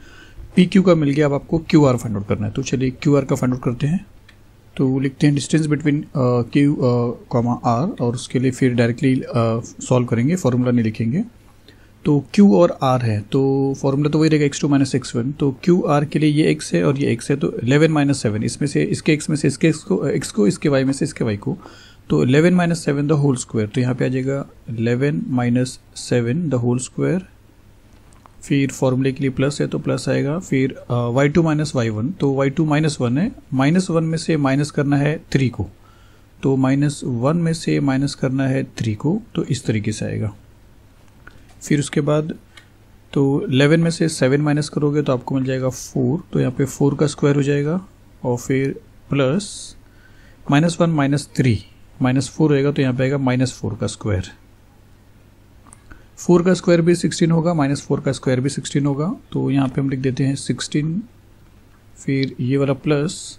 पी क्यू का मिल गया, अब आपको क्यू आर फाइंड आउट करना है। तो चलिए क्यू आर का फाइंड आउट करते हैं। तो लिखते हैं distance between Q comma R, और उसके लिए फिर डायरेक्टली सॉल्व करेंगे, फॉर्मूला नहीं लिखेंगे। तो क्यू और आर है तो फॉर्मूला तो वही रहेगा x2 माइनस x1। तो क्यू आर के लिए ये x है और ये x है, तो 11 माइनस 7, इसमें से इसके x में से इसके x को इसके y में से इसके y को, तो 11 माइनस 7 द होल स्क्वायर। तो यहाँ पे आ जाएगा 11 माइनस 7 द होल स्क्वायर, फिर फॉर्मूले के लिए प्लस है तो प्लस आएगा, फिर y2 माइनस y1, तो y2 माइनस 1 है, माइनस 1 में से माइनस करना है 3 को, तो माइनस 1 में से माइनस करना है 3 को, तो इस तरीके से आएगा। फिर उसके बाद तो 11 में से 7 माइनस करोगे तो आपको मिल जाएगा 4, तो यहाँ पे 4 का स्क्वायर हो जाएगा, और फिर प्लस माइनस 1 माइनस 3 माइनस 4 होएगा, तो यहाँ पे आएगा माइनस 4 का स्क्वायर। 4 का स्क्वायर भी 16 होगा, माइनस 4 का स्क्वायर भी 16 होगा, तो यहाँ पे हम लिख देते हैं 16, फिर ये वाला प्लस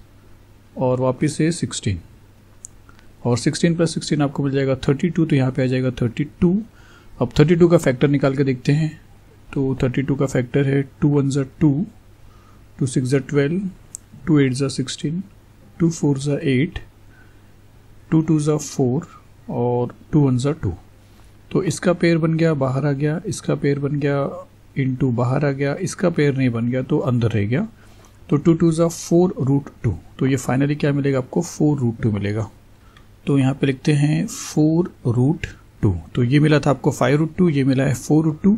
और वापस से 16, और 16 प्लस 16 आपको मिल जाएगा 32, तो यहाँ पे आ जाएगा 32। अब 32 का फैक्टर निकाल के देखते हैं। तो 32 का फैक्टर है 2 1 ज़ा 2, 2 6 ज़ा 12, 2 8 ज़ा 16, 2 4 ज़ा 8, 2 2 ज़ा 4 और 2 1 ज़ा 2। तो इसका पेयर बन गया, बाहर आ गया, इसका पेयर बन गया, इनटू बाहर आ गया, इसका पेयर नहीं बन गया तो अंदर रह गया। तो 2 2 ज़ा 4 रूट 2, तो ये फाइनली क्या मिलेगा आपको 4 रूट 2 मिलेगा। तो यहाँ पे लिखते हैं 4 रूट 2। तो ये मिला था आपको 5 रूट 2, ये मिला है 4 रूट 2,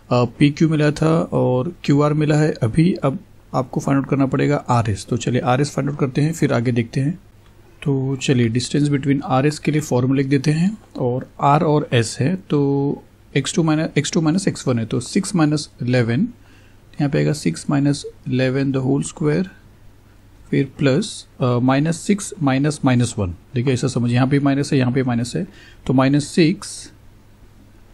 पी क्यू मिला था और क्यू आर मिला है अभी। अब आपको फाइंड आउट करना पड़ेगा आर एस। तो चलिए आर एस फाइंड आउट करते हैं, फिर आगे देखते हैं। तो चलिए डिस्टेंस बिटवीन आर एस के लिए फॉर्मूला लिख देते हैं, और आर और एस है तो x2 माइनस x1 है, तो 6 माइनस 11, यहाँ पे आएगा 6 माइनस 11 द होल स्क्वायर, फिर प्लस माइनस 6 माइनस माइनस 1। देखिए ऐसा समझिए, यहाँ पे माइनस है, यहाँ पे माइनस है, तो माइनस 6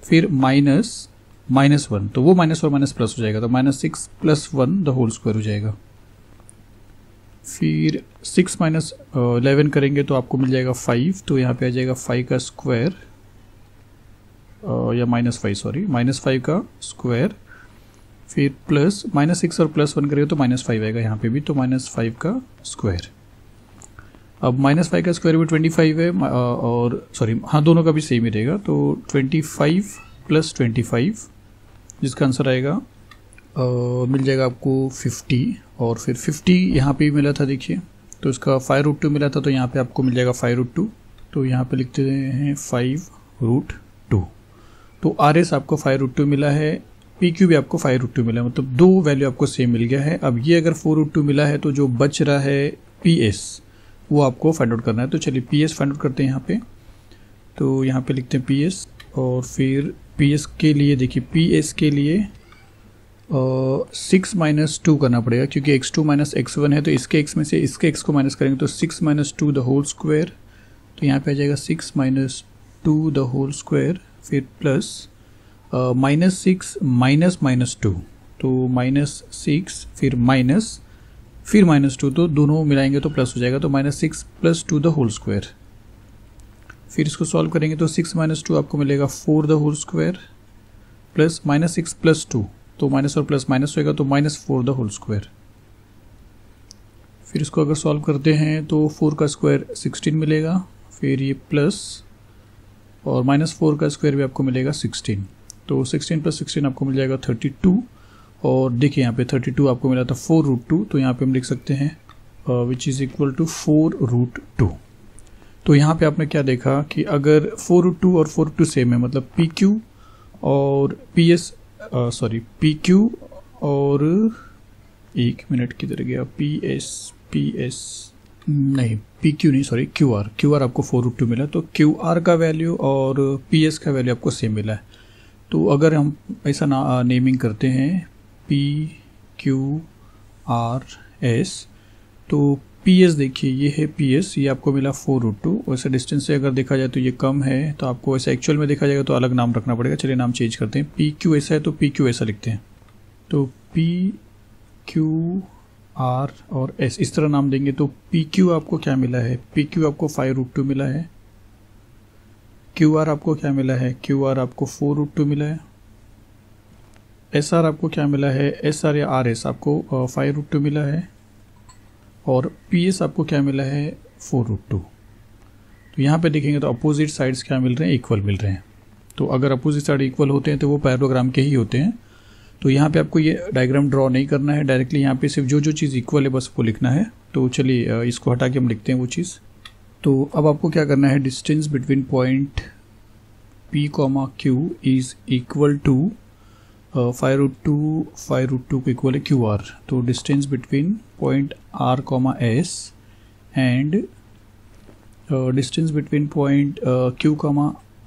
फिर माइनस माइनस 1, तो वो माइनस और माइनस प्लस हो जाएगा, तो minus 6 plus 1 the whole square हो जाएगा। फिर 6 माइनस 11 करेंगे तो आपको मिल जाएगा 5, तो यहाँ पे आ जाएगा 5 का स्क्वायर, या माइनस 5 सॉरी, माइनस 5 का स्क्वायर, फिर प्लस माइनस 6 और प्लस 1 करेंगे तो माइनस 5 आएगा यहाँ पे भी, तो माइनस 5 का स्क्वायर। अब माइनस 5 का स्क्वायर भी 25 है, और सॉरी हाँ दोनों का भी सेम ही रहेगा, तो 25 प्लस 25 जिसका आंसर आएगा मिल जाएगा आपको 50, और फिर 50 यहाँ पे भी मिला था देखिए, तो इसका 5 रूट 2 मिला था, तो यहाँ पे आपको मिल जाएगा 5 रूट 2, तो यहाँ पे लिखते हैं 5 रूट 2। तो आर एस आपको 5 रूट 2 मिला है, पी क्यू भी आपको 5 रूट 2 मिला है, मतलब दो वैल्यू आपको सेम मिल गया है। अब ये अगर 4 रूट 2 मिला है तो जो बच रहा है पी एस वो आपको फाइंड आउट करना है। तो चलिए पी एस फाइंड आउट करते हैं यहाँ पे। तो यहाँ पे लिखते हैं पी एस, और फिर पी एस के लिए देखिए, पी एस के लिए 6 माइनस 2 करना पड़ेगा, क्योंकि x2 माइनस x1 है, तो इसके x में से इसके x को माइनस करेंगे तो 6 माइनस 2 द होल स्क्वायर, तो यहाँ पे आ जाएगा 6 माइनस 2 द होल स्क्वायर, फिर प्लस माइनस 6 माइनस माइनस 2, तो माइनस 6 फिर माइनस 2, तो दोनों मिलाएंगे तो प्लस हो जाएगा, तो minus 6 plus 2 the whole square. फिर इसको सॉल्व करेंगे तो 6 माइनस 2 आपको मिलेगा 4 the whole square, plus minus 6 plus 2, तो माइनस और प्लस माइनस होएगा, तो माइनस 4 द होल स्क्वायर। फिर इसको अगर सॉल्व करते हैं तो 4 का स्क्वायर 16 मिलेगा, फिर ये प्लस और माइनस 4 का स्क्वायर भी आपको मिलेगा 16, तो 16 प्लस 16 आपको मिल जाएगा 32। और देखिए यहाँ पे 32 आपको मिला था 4 रूट 2, तो यहाँ पे हम लिख सकते हैं which is equal to 4 root 2। तो यहाँ पे आपने क्या देखा कि अगर 4 रूट 2 और 4 रूट 2 सेम है, मतलब पी क्यू और पी एस पी क्यू और एक मिनट किधर गया, पी एस नहीं, पी क्यू नहीं सॉरी, क्यू आर आपको 4 रूट 2 मिला, तो क्यू आर का वैल्यू और पी एस का वैल्यू आपको सेम मिला है। तो अगर हम ऐसा नेमिंग करते हैं पी क्यू आर एस, तो पी एस देखिए ये है पी एस, ये आपको मिला 4 रूट 2, वैसे डिस्टेंस से अगर देखा जाए तो ये कम है, तो आपको वैसे एक्चुअल में देखा जाएगा तो अलग नाम रखना पड़ेगा। चलिए नाम चेंज करते हैं, पी क्यू ऐसा है तो पी क्यू ऐसा लिखते हैं, तो पी क्यू आर और एस इस तरह नाम देंगे। तो पी क्यू आपको क्या मिला है, पी क्यू आपको 5 रूट 2 मिला है, क्यू आर आपको क्या मिला है, क्यू आर आपको 4 रूट 2 मिला है, एस आर आपको क्या मिला है, एस आर या आर एस आपको 5√2 मिला है और पी एस आपको क्या मिला है 4√2। तो यहाँ पे देखेंगे तो अपोजिट साइड्स क्या मिल रहे हैं, इक्वल मिल रहे हैं। तो अगर अपोजिट साइड इक्वल होते हैं तो वो पैरेललोग्राम के ही होते हैं। तो यहाँ पे आपको ये डायग्राम ड्रॉ नहीं करना है, डायरेक्टली यहाँ पे सिर्फ जो चीज़ इक्वल है बस वो लिखना है। तो चलिए इसको हटा के हम लिखते हैं वो चीज़। तो अब आपको क्या करना है, distance between point P, Q is equal to 5√2 को इक्वल है QR। तो distance between point R, S and distance between point Q,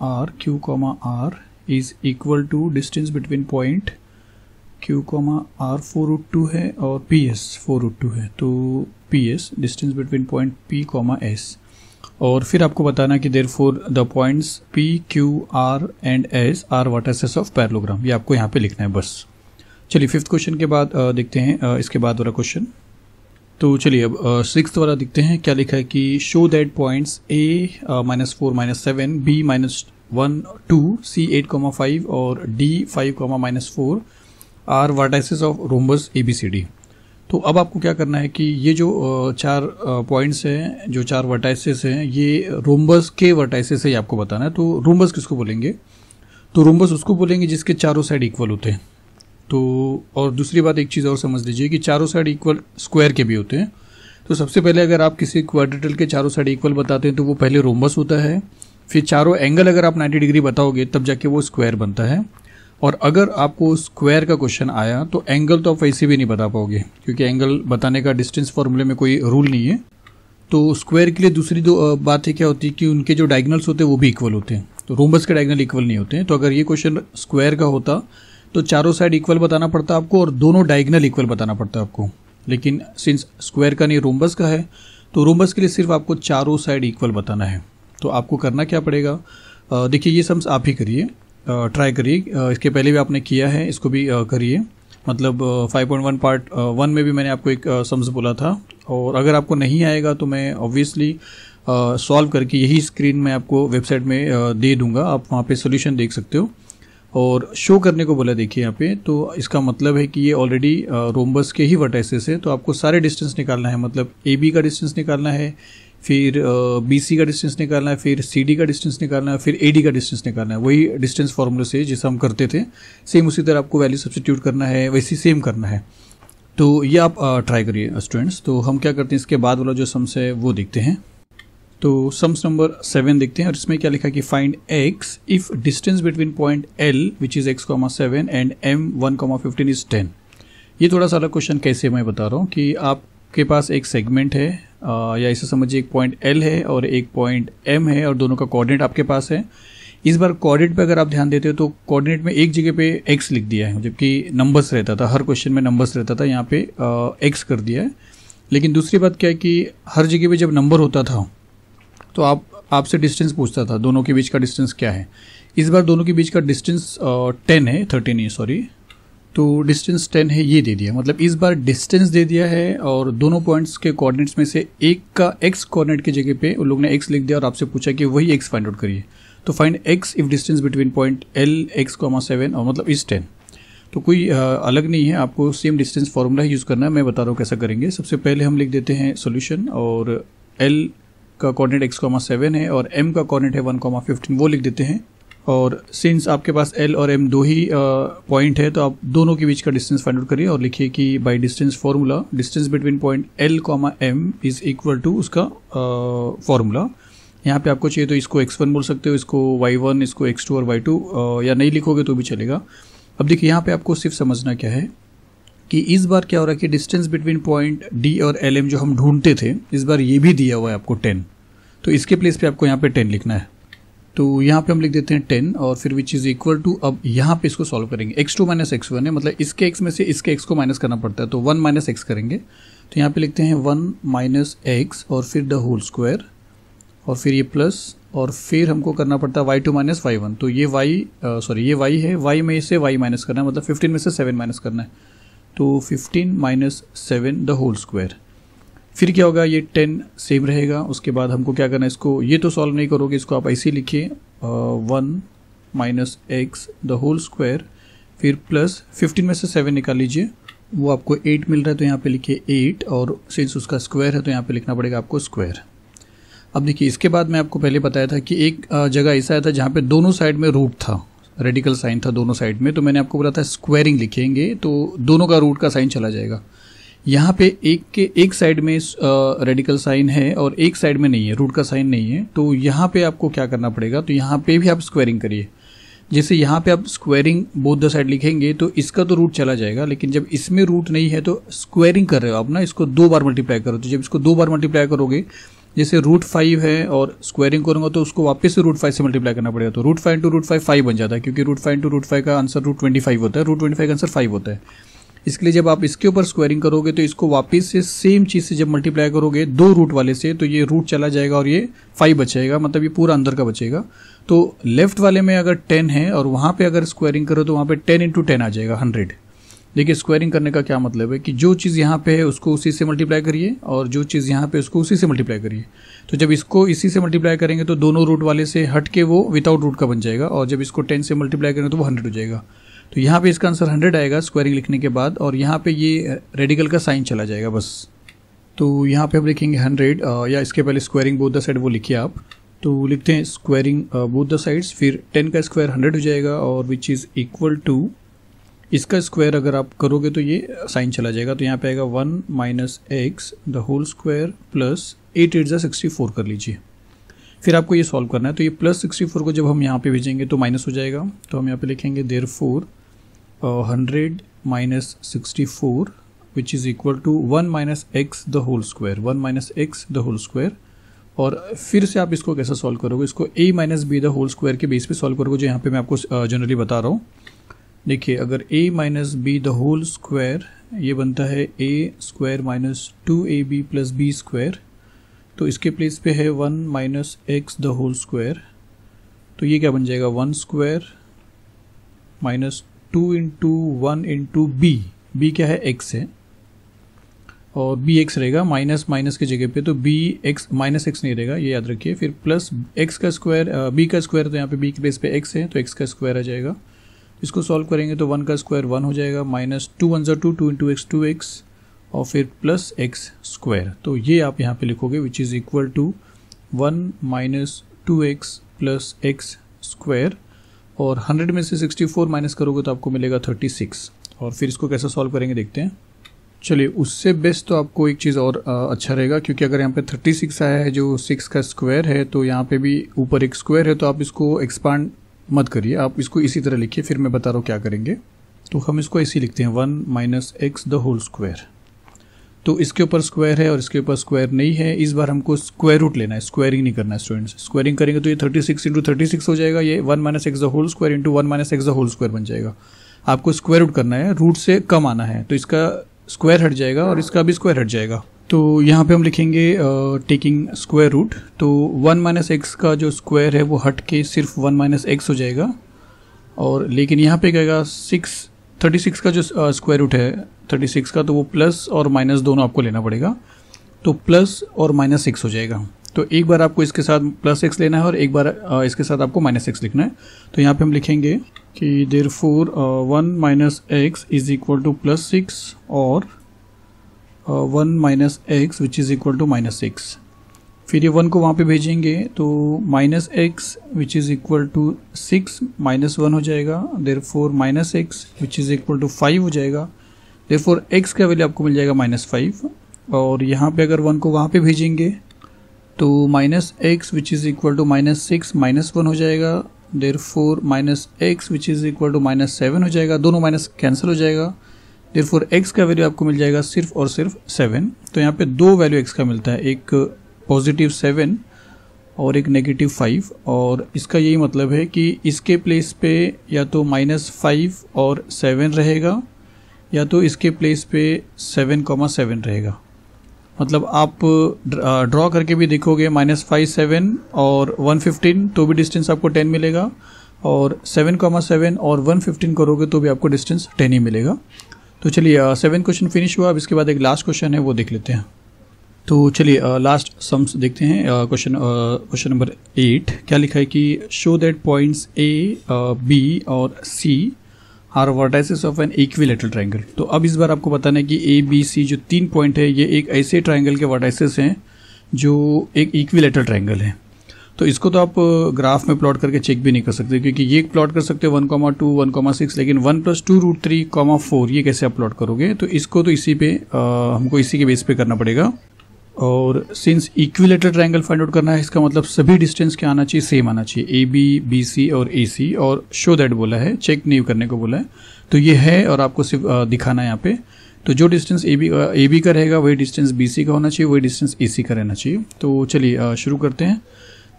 R is equal to distance between point Q, R 4√2 है और PS 4√2 है। तो PS distance between point P, S और फिर आपको बताना कि therefore the points P, Q, R and S are vertices of parallelogram. ये आपको यहाँ पे लिखना है बस। चलिए 5th क्वेश्चन के बाद देखते हैं इसके बाद वाला क्वेश्चन। तो चलिए अब 6th वाला देखते हैं क्या लिखा है कि show that points A -4 -7, B -1 2, C 8,5 और D 5,-4 are vertices of rhombus ABCD। तो अब आपको क्या करना है कि ये जो 4 पॉइंट्स हैं, जो 4 वर्टाइसेस हैं, ये रोम्बस के वर्टाइसेस है, ये आपको बताना है। तो रोम्बस किसको बोलेंगे, तो रोम्बस उसको बोलेंगे जिसके चारों साइड इक्वल होते हैं। तो और दूसरी बात एक चीज़ और समझ लीजिए कि चारों साइड इक्वल स्क्वायर के भी होते हैं। तो सबसे पहले अगर आप किसी क्वाड्रेटल के चारों साइड इक्वल बताते हैं तो वो पहले रोम्बस होता है, फिर चारों एंगल अगर आप 90 डिग्री बताओगे तब जाके वो स्क्वायर बनता है। और अगर आपको स्क्वायर का क्वेश्चन आया तो एंगल तो आप वैसे भी नहीं बता पाओगे, क्योंकि एंगल बताने का डिस्टेंस फॉर्मूले में कोई रूल नहीं है। तो स्क्वायर के लिए दूसरी दो बातें क्या होती है कि उनके जो डायगोनल्स होते हैं वो भी इक्वल होते हैं। तो रोम्बस के डायगोनल इक्वल नहीं होते हैं। तो अगर ये क्वेश्चन स्क्वायर का होता तो चारों साइड इक्वल बताना पड़ता आपको और दोनों डायगोनल इक्वल बताना पड़ता आपको। लेकिन सिंस स्क्वायर का नहीं रोम्बस का है, तो रोम्बस के लिए सिर्फ आपको चारों साइड इक्वल बताना है। तो आपको करना क्या पड़ेगा, देखिए ये सम्स आप ही करिए, ट्राई करिए। इसके पहले भी आपने किया है, इसको भी करिए। मतलब 5.1 पार्ट 1 में भी मैंने आपको एक सम्स बोला था। और अगर आपको नहीं आएगा तो मैं ऑब्वियसली सॉल्व करके यही स्क्रीन में आपको वेबसाइट में दे दूंगा, आप वहाँ पे सोल्यूशन देख सकते हो। और शो करने को बोला देखिए यहाँ पे, तो इसका मतलब है कि ये ऑलरेडी रोम्बस के ही वर्टाइसेस है। तो आपको सारे डिस्टेंस निकालना है, मतलब AB का डिस्टेंस निकालना है, फिर BC का डिस्टेंस निकालना है, फिर CD का डिस्टेंस निकालना है, फिर AD का डिस्टेंस निकालना है। वही डिस्टेंस फॉर्मूले से जिसे हम करते थे सेम उसी तरह आपको वैल्यू सब्स्टिट्यूट करना है, वैसे सेम करना है। तो ये आप ट्राई करिए स्टूडेंट्स। तो हम क्या करते हैं, इसके बाद वाला जो सम्स है वो देखते हैं। तो सम्स नंबर 7 देखते हैं और इसमें क्या लिखा कि find x if distance between point L which is x,7 and M 1,15 is 10। ये थोड़ा सा अलग क्वेश्चन कैसे मैं बता रहा हूँ कि आपके पास एक सेगमेंट है या इसे समझिए एक पॉइंट L है और एक पॉइंट M है और दोनों का कोऑर्डिनेट आपके पास है। इस बार कोऑर्डिनेट पे अगर आप ध्यान देते हो तो कोऑर्डिनेट में एक जगह पे x लिख दिया है, जबकि नंबर्स रहता था, हर क्वेश्चन में नंबर्स रहता था, यहाँ पे x कर दिया है। लेकिन दूसरी बात क्या है कि हर जगह पे जब नंबर होता था तो आपसे डिस्टेंस पूछता था, दोनों के बीच का डिस्टेंस क्या है। इस बार दोनों के बीच का डिस्टेंस 10 है, 13 नहीं सॉरी, तो डिस्टेंस 10 है, ये दे दिया। मतलब इस बार डिस्टेंस दे दिया है और दोनों पॉइंट्स के कोऑर्डिनेट्स में से एक का x कोऑर्डिनेट की जगह पे उन लोग ने x लिख दिया और आपसे पूछा कि वही x फाइंड आउट करिए। तो find x if distance between point L x,7 और मतलब इज 10। तो कोई अलग नहीं है, आपको सेम डिस्टेंस फॉर्मूला ही यूज़ करना है। मैं बता रहा हूँ कैसा करेंगे। सबसे पहले हम लिख देते हैं सोल्यूशन और L का कोऑर्डिनेट x,7 है और M का कोऑर्डिनेट है 1,15, वो लिख देते हैं। और सिंस आपके पास L और M दो ही पॉइंट है तो आप दोनों के बीच का डिस्टेंस फाइंड आउट करिए और लिखिए कि by distance formula distance between point L, M is equal to उसका फॉर्मूला। यहाँ पे आपको चाहिए तो इसको x1 बोल सकते हो, इसको y1, इसको x2 और y2, या नहीं लिखोगे तो भी चलेगा। अब देखिए यहाँ पे आपको सिर्फ समझना क्या है कि इस बार क्या हो रहा है कि डिस्टेंस बिटवीन पॉइंट D और LM जो हम ढूंढते थे इस बार ये भी दिया हुआ है आपको 10। तो इसके प्लेस पे आपको यहाँ पे 10 लिखना है। तो यहाँ पे हम लिख देते हैं 10 और फिर विच इज इक्वल टू, अब यहाँ पे इसको सॉल्व करेंगे। x2 माइनस x1 है, मतलब इसके x में से इसके x को माइनस करना पड़ता है, तो 1 माइनस x करेंगे। तो यहाँ पे लिखते हैं 1 माइनस x और फिर द होल स्क्वायर और फिर ये प्लस और फिर हमको करना पड़ता है y2 माइनस y1। तो ये ये y है, y में से y माइनस करना है, मतलब 15 में से 7 माइनस करना है। तो 15 माइनस 7 द होल स्क्वायर। फिर क्या होगा, ये 10 सेम रहेगा। उसके बाद हमको क्या करना है, इसको ये तो सॉल्व नहीं करोगे, इसको आप ऐसे ही लिखिए 1 minus X the whole square फिर प्लस 15 में से 7 निकाल लीजिए, वो आपको 8 मिल रहा है, तो यहाँ पे लिखिए 8, और सिंस उसका स्क्वायर है तो यहाँ पे लिखना पड़ेगा आपको स्क्वायर। अब देखिए इसके बाद मैं आपको पहले बताया था कि एक जगह ऐसा था जहाँ पे दोनों साइड में रूट था, रेडिकल साइन था दोनों साइड में, तो मैंने आपको बोला था स्क्वायरिंग लिखेंगे तो दोनों का रूट का साइन चला जाएगा। यहाँ पे एक साइड में रेडिकल साइन है और एक साइड में नहीं है, रूट का साइन नहीं है, तो यहाँ पे आपको क्या करना पड़ेगा, तो यहाँ पे भी आप स्क्वायरिंग करिए। जैसे यहाँ पे आप स्क्वायरिंग बोथ द साइड लिखेंगे तो इसका तो रूट चला जाएगा, लेकिन जब इसमें रूट नहीं है तो स्क्वायरिंग कर रहे हो आप ना, इसको 2 बार मल्टीप्लाई करो। तो जब इसको 2 बार मल्टीप्लाई करोगे, जैसे √5 है और स्क्वायरिंग करूंगा तो उसको वापस से √5 से मल्टीप्लाई करना पड़ेगा, तो √5 इंटू √5 5 बन जाता है, क्योंकि √5 इंटू √5 का आंसर √25 होता है, √25 का आंसर 5 होता है। इसके लिए जब आप इसके ऊपर स्क्वायरिंग करोगे तो इसको वापस से सेम चीज़ से जब मल्टीप्लाई करोगे 2 रूट वाले से, तो ये रूट चला जाएगा और ये 5 बचेगा, मतलब ये पूरा अंदर का बचेगा। तो लेफ्ट वाले में अगर 10 है और वहाँ पे अगर स्क्वायरिंग करो तो वहाँ पे 10 इंटू 10 आ जाएगा 100। देखिए स्क्वायरिंग करने का क्या मतलब है कि जो चीज़ यहाँ पे है उसको उसी से मल्टीप्लाई करिए और जो चीज़ यहाँ पे उसको उसी से मल्टीप्लाई करिए। तो जब इसको इसी से मल्टीप्लाई करेंगे तो दोनों रूट वाले से हट के वो विदाउट रूट का बन जाएगा, और जब इसको 10 से मल्टीप्लाई करेंगे तो वो 100 हो जाएगा। तो यहाँ पे इसका आंसर 100 आएगा स्क्वायरिंग लिखने के बाद, और यहाँ पे ये रेडिकल का साइन चला जाएगा बस। तो यहाँ पे हम लिखेंगे 100, या इसके पहले स्क्वायरिंग बोथ द साइड वो लिखिए आप, तो लिखते हैं स्क्वायरिंग बोथ द साइड्स, फिर 10 का स्क्वायर 100 हो जाएगा, और विच इज़ इक्वल टू इसका स्क्वायर अगर आप करोगे तो ये साइन चला जाएगा, तो यहाँ पे आएगा 1 minus X the whole square plus 8 8 64 कर लीजिए। फिर आपको ये सॉल्व करना है, तो ये प्लस 64 को जब हम यहाँ पे भेजेंगे तो माइनस हो जाएगा, तो हम यहाँ पे लिखेंगे therefore 100 minus 64 which is equal to 1 minus X the whole square, 1 minus X the whole square. और फिर से आप इसको कैसे सॉल्व करोगे, इसको a minus B the whole square के बेस पे सॉल्व करोगे, जो यहाँ पे मैं आपको जनरली बता रहा हूँ। देखिए अगर a minus B the whole square ये बनता है a square minus 2ab plus B square, तो इसके प्लेस पे है 1 minus X the whole square, तो ये क्या बन जाएगा 1 square minus 2 into 1 into B क्या है x है, और बी एक्स रहेगा, माइनस माइनस की जगह पे तो बी एक्स माइनस एक्स नहीं रहेगा, ये याद रखिए। फिर प्लस एक्स का स्क्वायर बी का स्क्वायर, तो यहाँ पे बी के बेस पे एक्स है तो एक्स का स्क्वायर आ जाएगा। इसको सॉल्व करेंगे तो 1 का स्क्वायर 1 हो जाएगा, माइनस 2 1 2 2 इंटू एक्स 2x, और फिर प्लस एक्स स्क्वायर, तो ये आप यहाँ पे लिखोगे which is equal to 1 minus 2x plus X square, और 100 में से 64 माइनस करोगे तो आपको मिलेगा 36। और फिर इसको कैसे सॉल्व करेंगे देखते हैं। चलिए उससे बेस्ट तो आपको एक चीज़ और अच्छा रहेगा, क्योंकि अगर यहाँ पे 36 आया है जो 6 का स्क्वायर है, तो यहाँ पे भी ऊपर एक स्क्वायर है, तो आप इसको एक्सपांड मत करिए, आप इसको इसी तरह लिखिए, फिर मैं बता रहा हूँ क्या करेंगे। तो हम इसको ऐसे लिखते हैं 1 minus X the whole square, तो इसके ऊपर स्क्वायर है और इसके ऊपर स्क्वायर नहीं है, इस बार हमको स्क्वायर रूट लेना है, स्क्वायरिंग नहीं करना है स्टूडेंट्स। स्क्वायरिंग करेंगे तो ये 36 इंटू 36 हो जाएगा, ये 1 minus X the whole square into 1 minus X the whole square बन जाएगा। आपको स्क्वायर रूट करना है, रूट से कम आना है, तो इसका स्क्वायर हट जाएगा और इसका भी स्क्वायर हट जाएगा। तो यहाँ पे हम लिखेंगे टेकिंग स्क्वायर रूट, तो 1 माइनस एक्स का जो स्क्वायर है वो हट के सिर्फ 1 माइनस एक्स हो जाएगा, और लेकिन यहाँ पे कहेगा 36 का जो स्क्वायर रूट है 36 का, तो वो प्लस और माइनस दोनों आपको लेना पड़ेगा, तो प्लस और माइनस एक्स हो जाएगा। तो एक बार आपको इसके साथ प्लस एक्स लेना है और एक बार इसके साथ आपको माइनस एक्स लिखना है। तो यहाँ पे हम लिखेंगे कि therefore 1 minus X is equal to plus 6 और 1 minus X which is equal to minus 6। फिर ये 1 को वहाँ पे भेजेंगे तो minus X which is equal to 6 minus 1 हो जाएगा, therefore minus X which is equal to 5 हो जाएगा, देयरफॉर एक्स का वैल्यू आपको मिल जाएगा -5। और यहाँ पे अगर 1 को वहाँ पे भेजेंगे तो minus X which is equal to -6 minus 1 हो जाएगा, therefore minus X which is equal to -7 हो जाएगा, दोनों माइनस कैंसिल हो जाएगा, देयरफॉर एक्स का वैल्यू आपको मिल जाएगा सिर्फ और सिर्फ 7। तो यहाँ पे 2 वैल्यू एक्स का मिलता है, एक पॉजिटिव 7 और एक नेगेटिव 5, और इसका यही मतलब है कि इसके प्लेस पे या तो -5 और 7 रहेगा या तो इसके प्लेस पे 7,7 रहेगा। मतलब आप ड्रॉ करके भी देखोगे -5 7 और 115 तो भी डिस्टेंस आपको 10 मिलेगा, और 7,7 और 115 करोगे तो भी आपको डिस्टेंस 10 ही मिलेगा। तो चलिए 7 क्वेश्चन फिनिश हुआ। अब इसके बाद एक लास्ट क्वेश्चन है वो देख लेते हैं। तो चलिए लास्ट सम्स देखते हैं। क्वेश्चन नंबर 8 क्या लिखा है कि show that points A, B और C are vertices of an equilateral triangle. तो अब इस बार आपको बताना है कि ए बी सी जो 3 पॉइंट है ये एक ऐसे ट्राइंगल के वर्टाइसेस हैं जो एक इक्विलेटरल ट्राइंगल है। तो इसको तो आप ग्राफ में प्लॉट करके चेक भी नहीं कर सकते, क्योंकि ये प्लॉट कर सकते हो 1,2 1,6, लेकिन 1 + 2√3, 4 ये कैसे आप प्लॉट करोगे। तो इसको तो इसी पे हमको इसी के बेस पे करना पड़ेगा। और since equilateral triangle find out करना है, इसका मतलब सभी डिस्टेंस क्या आना चाहिए, सेम आना चाहिए, ए बी, बी सी और ए सी, और शो दैट बोला है, चेक नहीं करने को बोला है। तो ये है और आपको सिर्फ दिखाना है यहाँ पे। तो जो डिस्टेंस ए बी का रहेगा वही डिस्टेंस बी सी का होना चाहिए, वही डिस्टेंस ए सी का रहना चाहिए। तो चलिए शुरू करते हैं।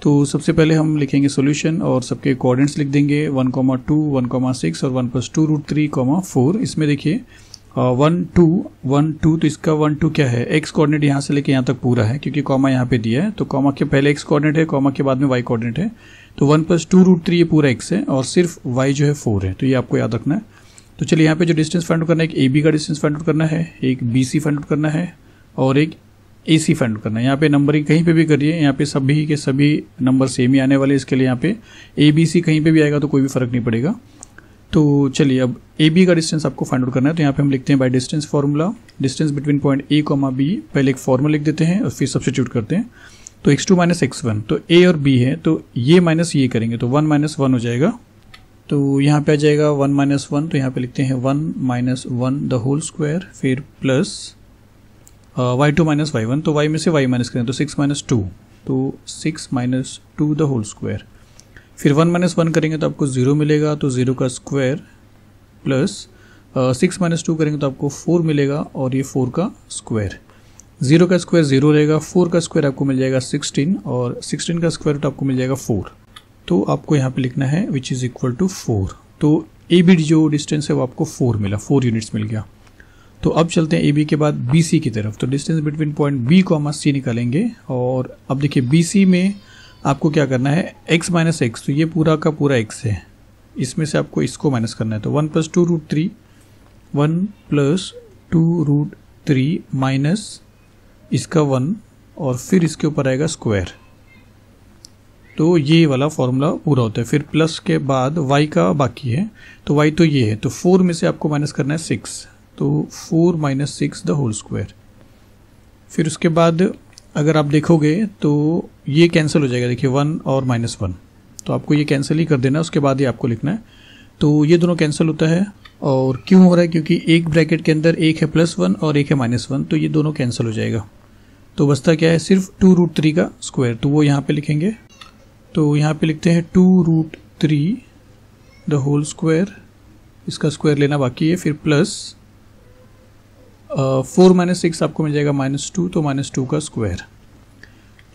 तो सबसे पहले हम लिखेंगे सॉल्यूशन और सबके कोऑर्डिनेट्स लिख देंगे 1,2 1,6 और 1 + 2√3, 4। इसमें देखिए 1 2 तो इसका 1 2 क्या है, एक्स कोऑर्डिनेट यहाँ से लेके यहाँ तक पूरा है, क्योंकि कॉमा यहाँ पे दिया है। तो कॉमा के पहले एक्स कोऑर्डिनेट है, कॉमा के बाद में वाई कोऑर्डिनेट है। तो 1 + 2√3 ये पूरा एक्स है और सिर्फ वाई जो है 4 है। तो ये आपको याद रखना है। तो चलिए यहाँ पे जो डिस्टेंस फाइंड आउट करना है, एक ए बी का डिस्टेंस फाइंड आउट करना है, एक बी सी फाइंड आउट करना है और एक ए सी फाइंड आउट करना है। यहाँ पे नंबरिंग कहीं पे भी करिए, यहाँ पे सभी के सभी नंबर सेम ही आने वाले। इसके लिए यहाँ पे ए बी सी कहीं पे भी आएगा तो कोई भी फर्क नहीं पड़ेगा। तो चलिए अब ए बी का डिस्टेंस आपको फाइंड आउट करना है। तो यहाँ पे हम लिखते हैं by distance formula, distance between point A comma B. पहले एक फार्मूला लिख देते हैं और फिर सब्स्टिट्यूट करते हैं। तो x2 - x1, तो ए और बी है तो ये माइनस ये करेंगे तो 1 - 1 हो जाएगा। तो यहाँ पे आ जाएगा 1 - 1, तो यहाँ पे लिखते हैं 1 - 1 द होल स्क्वायर, फिर प्लस y2 - y1, तो y में से y माइनस करें तो 6 - 2, तो 6 - 2 द होल स्क्वायर। फिर 1 - 1 करेंगे तो आपको 0 मिलेगा, तो 0 का स्क्वायर प्लस 6 - 2 करेंगे तो आपको 4 मिलेगा और ये 4 का स्क्वायर। 0 का स्क्वायर 0 रहेगा, 4 का स्क्वायर आपको मिल जाएगा 16 और 16 का स्क्वायर रूट आपको मिल जाएगा 4। तो आपको यहाँ पे लिखना है विच इज़ इक्वल टू 4। तो ए बी जो डिस्टेंस है वो आपको 4 मिला, 4 यूनिट्स मिल गया। तो अब चलते हैं ए बी के बाद बी सी की तरफ। तो distance between point B comma C निकालेंगे और अब देखिए बी सी में आपको क्या करना है, x - x, तो ये पूरा का पूरा x है, इसमें से आपको इसको माइनस करना है। तो 1 + 2√3, 1 + 2√3 माइनस इसका 1 और फिर इसके ऊपर आएगा स्क्वायर। तो ये वाला फॉर्मूला पूरा होता है। फिर प्लस के बाद y का बाकी है, तो y तो ये है, तो 4 में से आपको माइनस करना है 6, तो 4 - 6 द होल स्क्वायर। फिर उसके बाद अगर आप देखोगे तो ये कैंसिल हो जाएगा, देखिए 1 और -1, तो आपको ये कैंसिल ही कर देना है, उसके बाद ही आपको लिखना है। तो ये दोनों कैंसिल होता है और क्यों हो रहा है, क्योंकि एक ब्रैकेट के अंदर एक है +1 और एक है -1, तो ये दोनों कैंसिल हो जाएगा। तो बचता क्या है, सिर्फ 2√3 का स्क्वायर, तो वो यहाँ पे लिखेंगे। तो यहाँ पे लिखते हैं 2√3 द होल स्क्वायर, इसका स्क्वायर लेना बाकी है, फिर प्लस 4 - 6 आपको मिल जाएगा -2, तो -2 का स्क्वायर।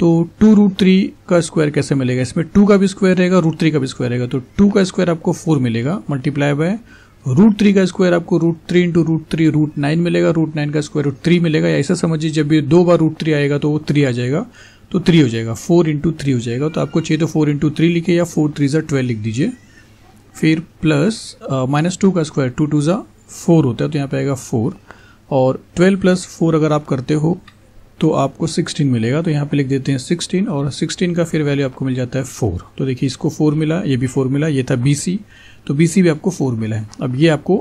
तो 2√3 का स्क्वायर कैसे मिलेगा, इसमें 2 का भी स्क्वायर रहेगा, √3 का भी स्क्वायर रहेगा, तो 2 का स्क्वायर आपको 4 मिलेगा, मल्टीप्लाई बाय √3 का स्क्वायर आपको √3 × √3 √9 मिलेगा, √9 का स्क्वायर √3 मिलेगा। या ऐसा समझिए जब ये 2 बार √3 आएगा तो वो 3 आ जाएगा, तो 3 हो जाएगा, 4 × 3 हो जाएगा। तो आपको चाहिए तो 4 × 3 लिखे या 4 3 = 12 लिख दीजिए। फिर प्लस -2 का स्क्वायर 2 2 = 4 होता है, तो यहाँ पे आएगा 4 और 12 + 4 अगर आप करते हो तो आपको 16 मिलेगा, तो यहाँ पे लिख देते हैं 16 और 16 का फिर वैल्यू आपको मिल जाता है 4। तो देखिए इसको 4 मिला, ये भी 4 मिला, ये था BC, तो BC भी आपको 4 मिला है। अब ये आपको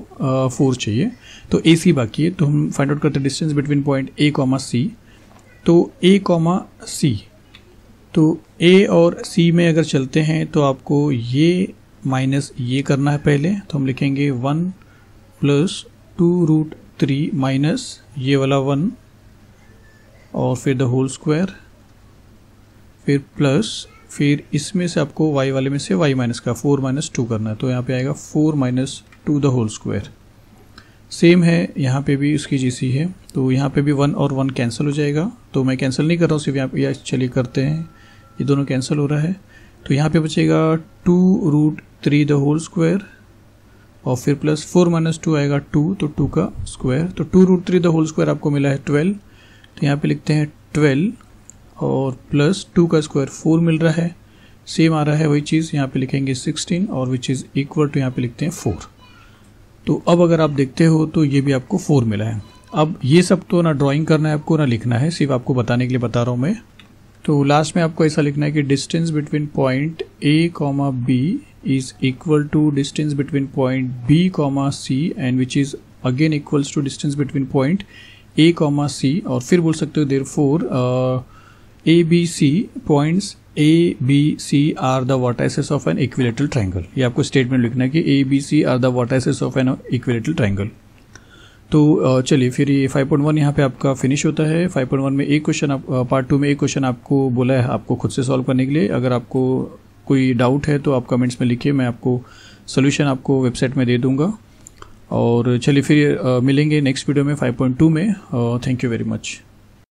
4 चाहिए, तो AC बाकी है। तो हम फाइंड आउट करते हैं distance between point A, C। तो A, C, तो A और C में अगर चलते हैं तो आपको ये माइनस ये करना है पहले, तो हम लिखेंगे 1 + 2√3 माइनस ये वाला 1 और फिर द होल स्क्वायर, फिर प्लस, फिर इसमें से आपको y वाले में से y माइनस का 4 - 2 करना है, तो यहाँ पे आएगा 4 - 2 द होल स्क्वायर। सेम है यहाँ पे भी उसकी GC है, तो यहाँ पे भी 1 और 1 कैंसिल हो जाएगा, तो मैं कैंसिल नहीं कर रहा हूँ, सिर्फ यहाँ पे चलिए करते हैं, ये दोनों कैंसिल हो रहा है। तो यहाँ पे बचेगा 2√3 द होल स्क्वायर और फिर प्लस 4 - 2 आएगा 2, तो 2 का स्क्वायर। तो 2√3 द होल स्क्वायर आपको मिला है 12, तो यहाँ पे लिखते हैं 12 और प्लस 2 का स्क्वायर 4 मिल रहा है, सेम आ रहा है वही चीज़, यहाँ पे लिखेंगे 16 और विच इज़ इक्वल टू यहाँ पे लिखते हैं 4। तो अब अगर आप देखते हो तो ये भी आपको 4 मिला है। अब ये सब तो ना ड्राइंग करना है आपको ना लिखना है, सिर्फ आपको बताने के लिए बता रहा हूँ मैं। तो लास्ट में आपको ऐसा लिखना है कि distance between point A comma B is equal to distance between point B comma C and which is again equals to distance between point A comma C, और फिर बोल सकते हो therefore A B C points A B C are the vertices of an equilateral triangle. ये आपको statement लिखना है कि A B C are the vertices of an equilateral triangle. तो चलिए फिर ये 5.1 यहाँ पे आपका फिनिश होता है। 5.1 में एक क्वेश्चन पार्ट 2 में एक क्वेश्चन आपको बोला है आपको खुद से सॉल्व करने के लिए। अगर आपको कोई डाउट है तो आप कमेंट्स में लिखिए, मैं आपको सोल्यूशन आपको वेबसाइट में दे दूंगा। और चलिए फिर मिलेंगे नेक्स्ट वीडियो में 5.2 में। Thank you very much.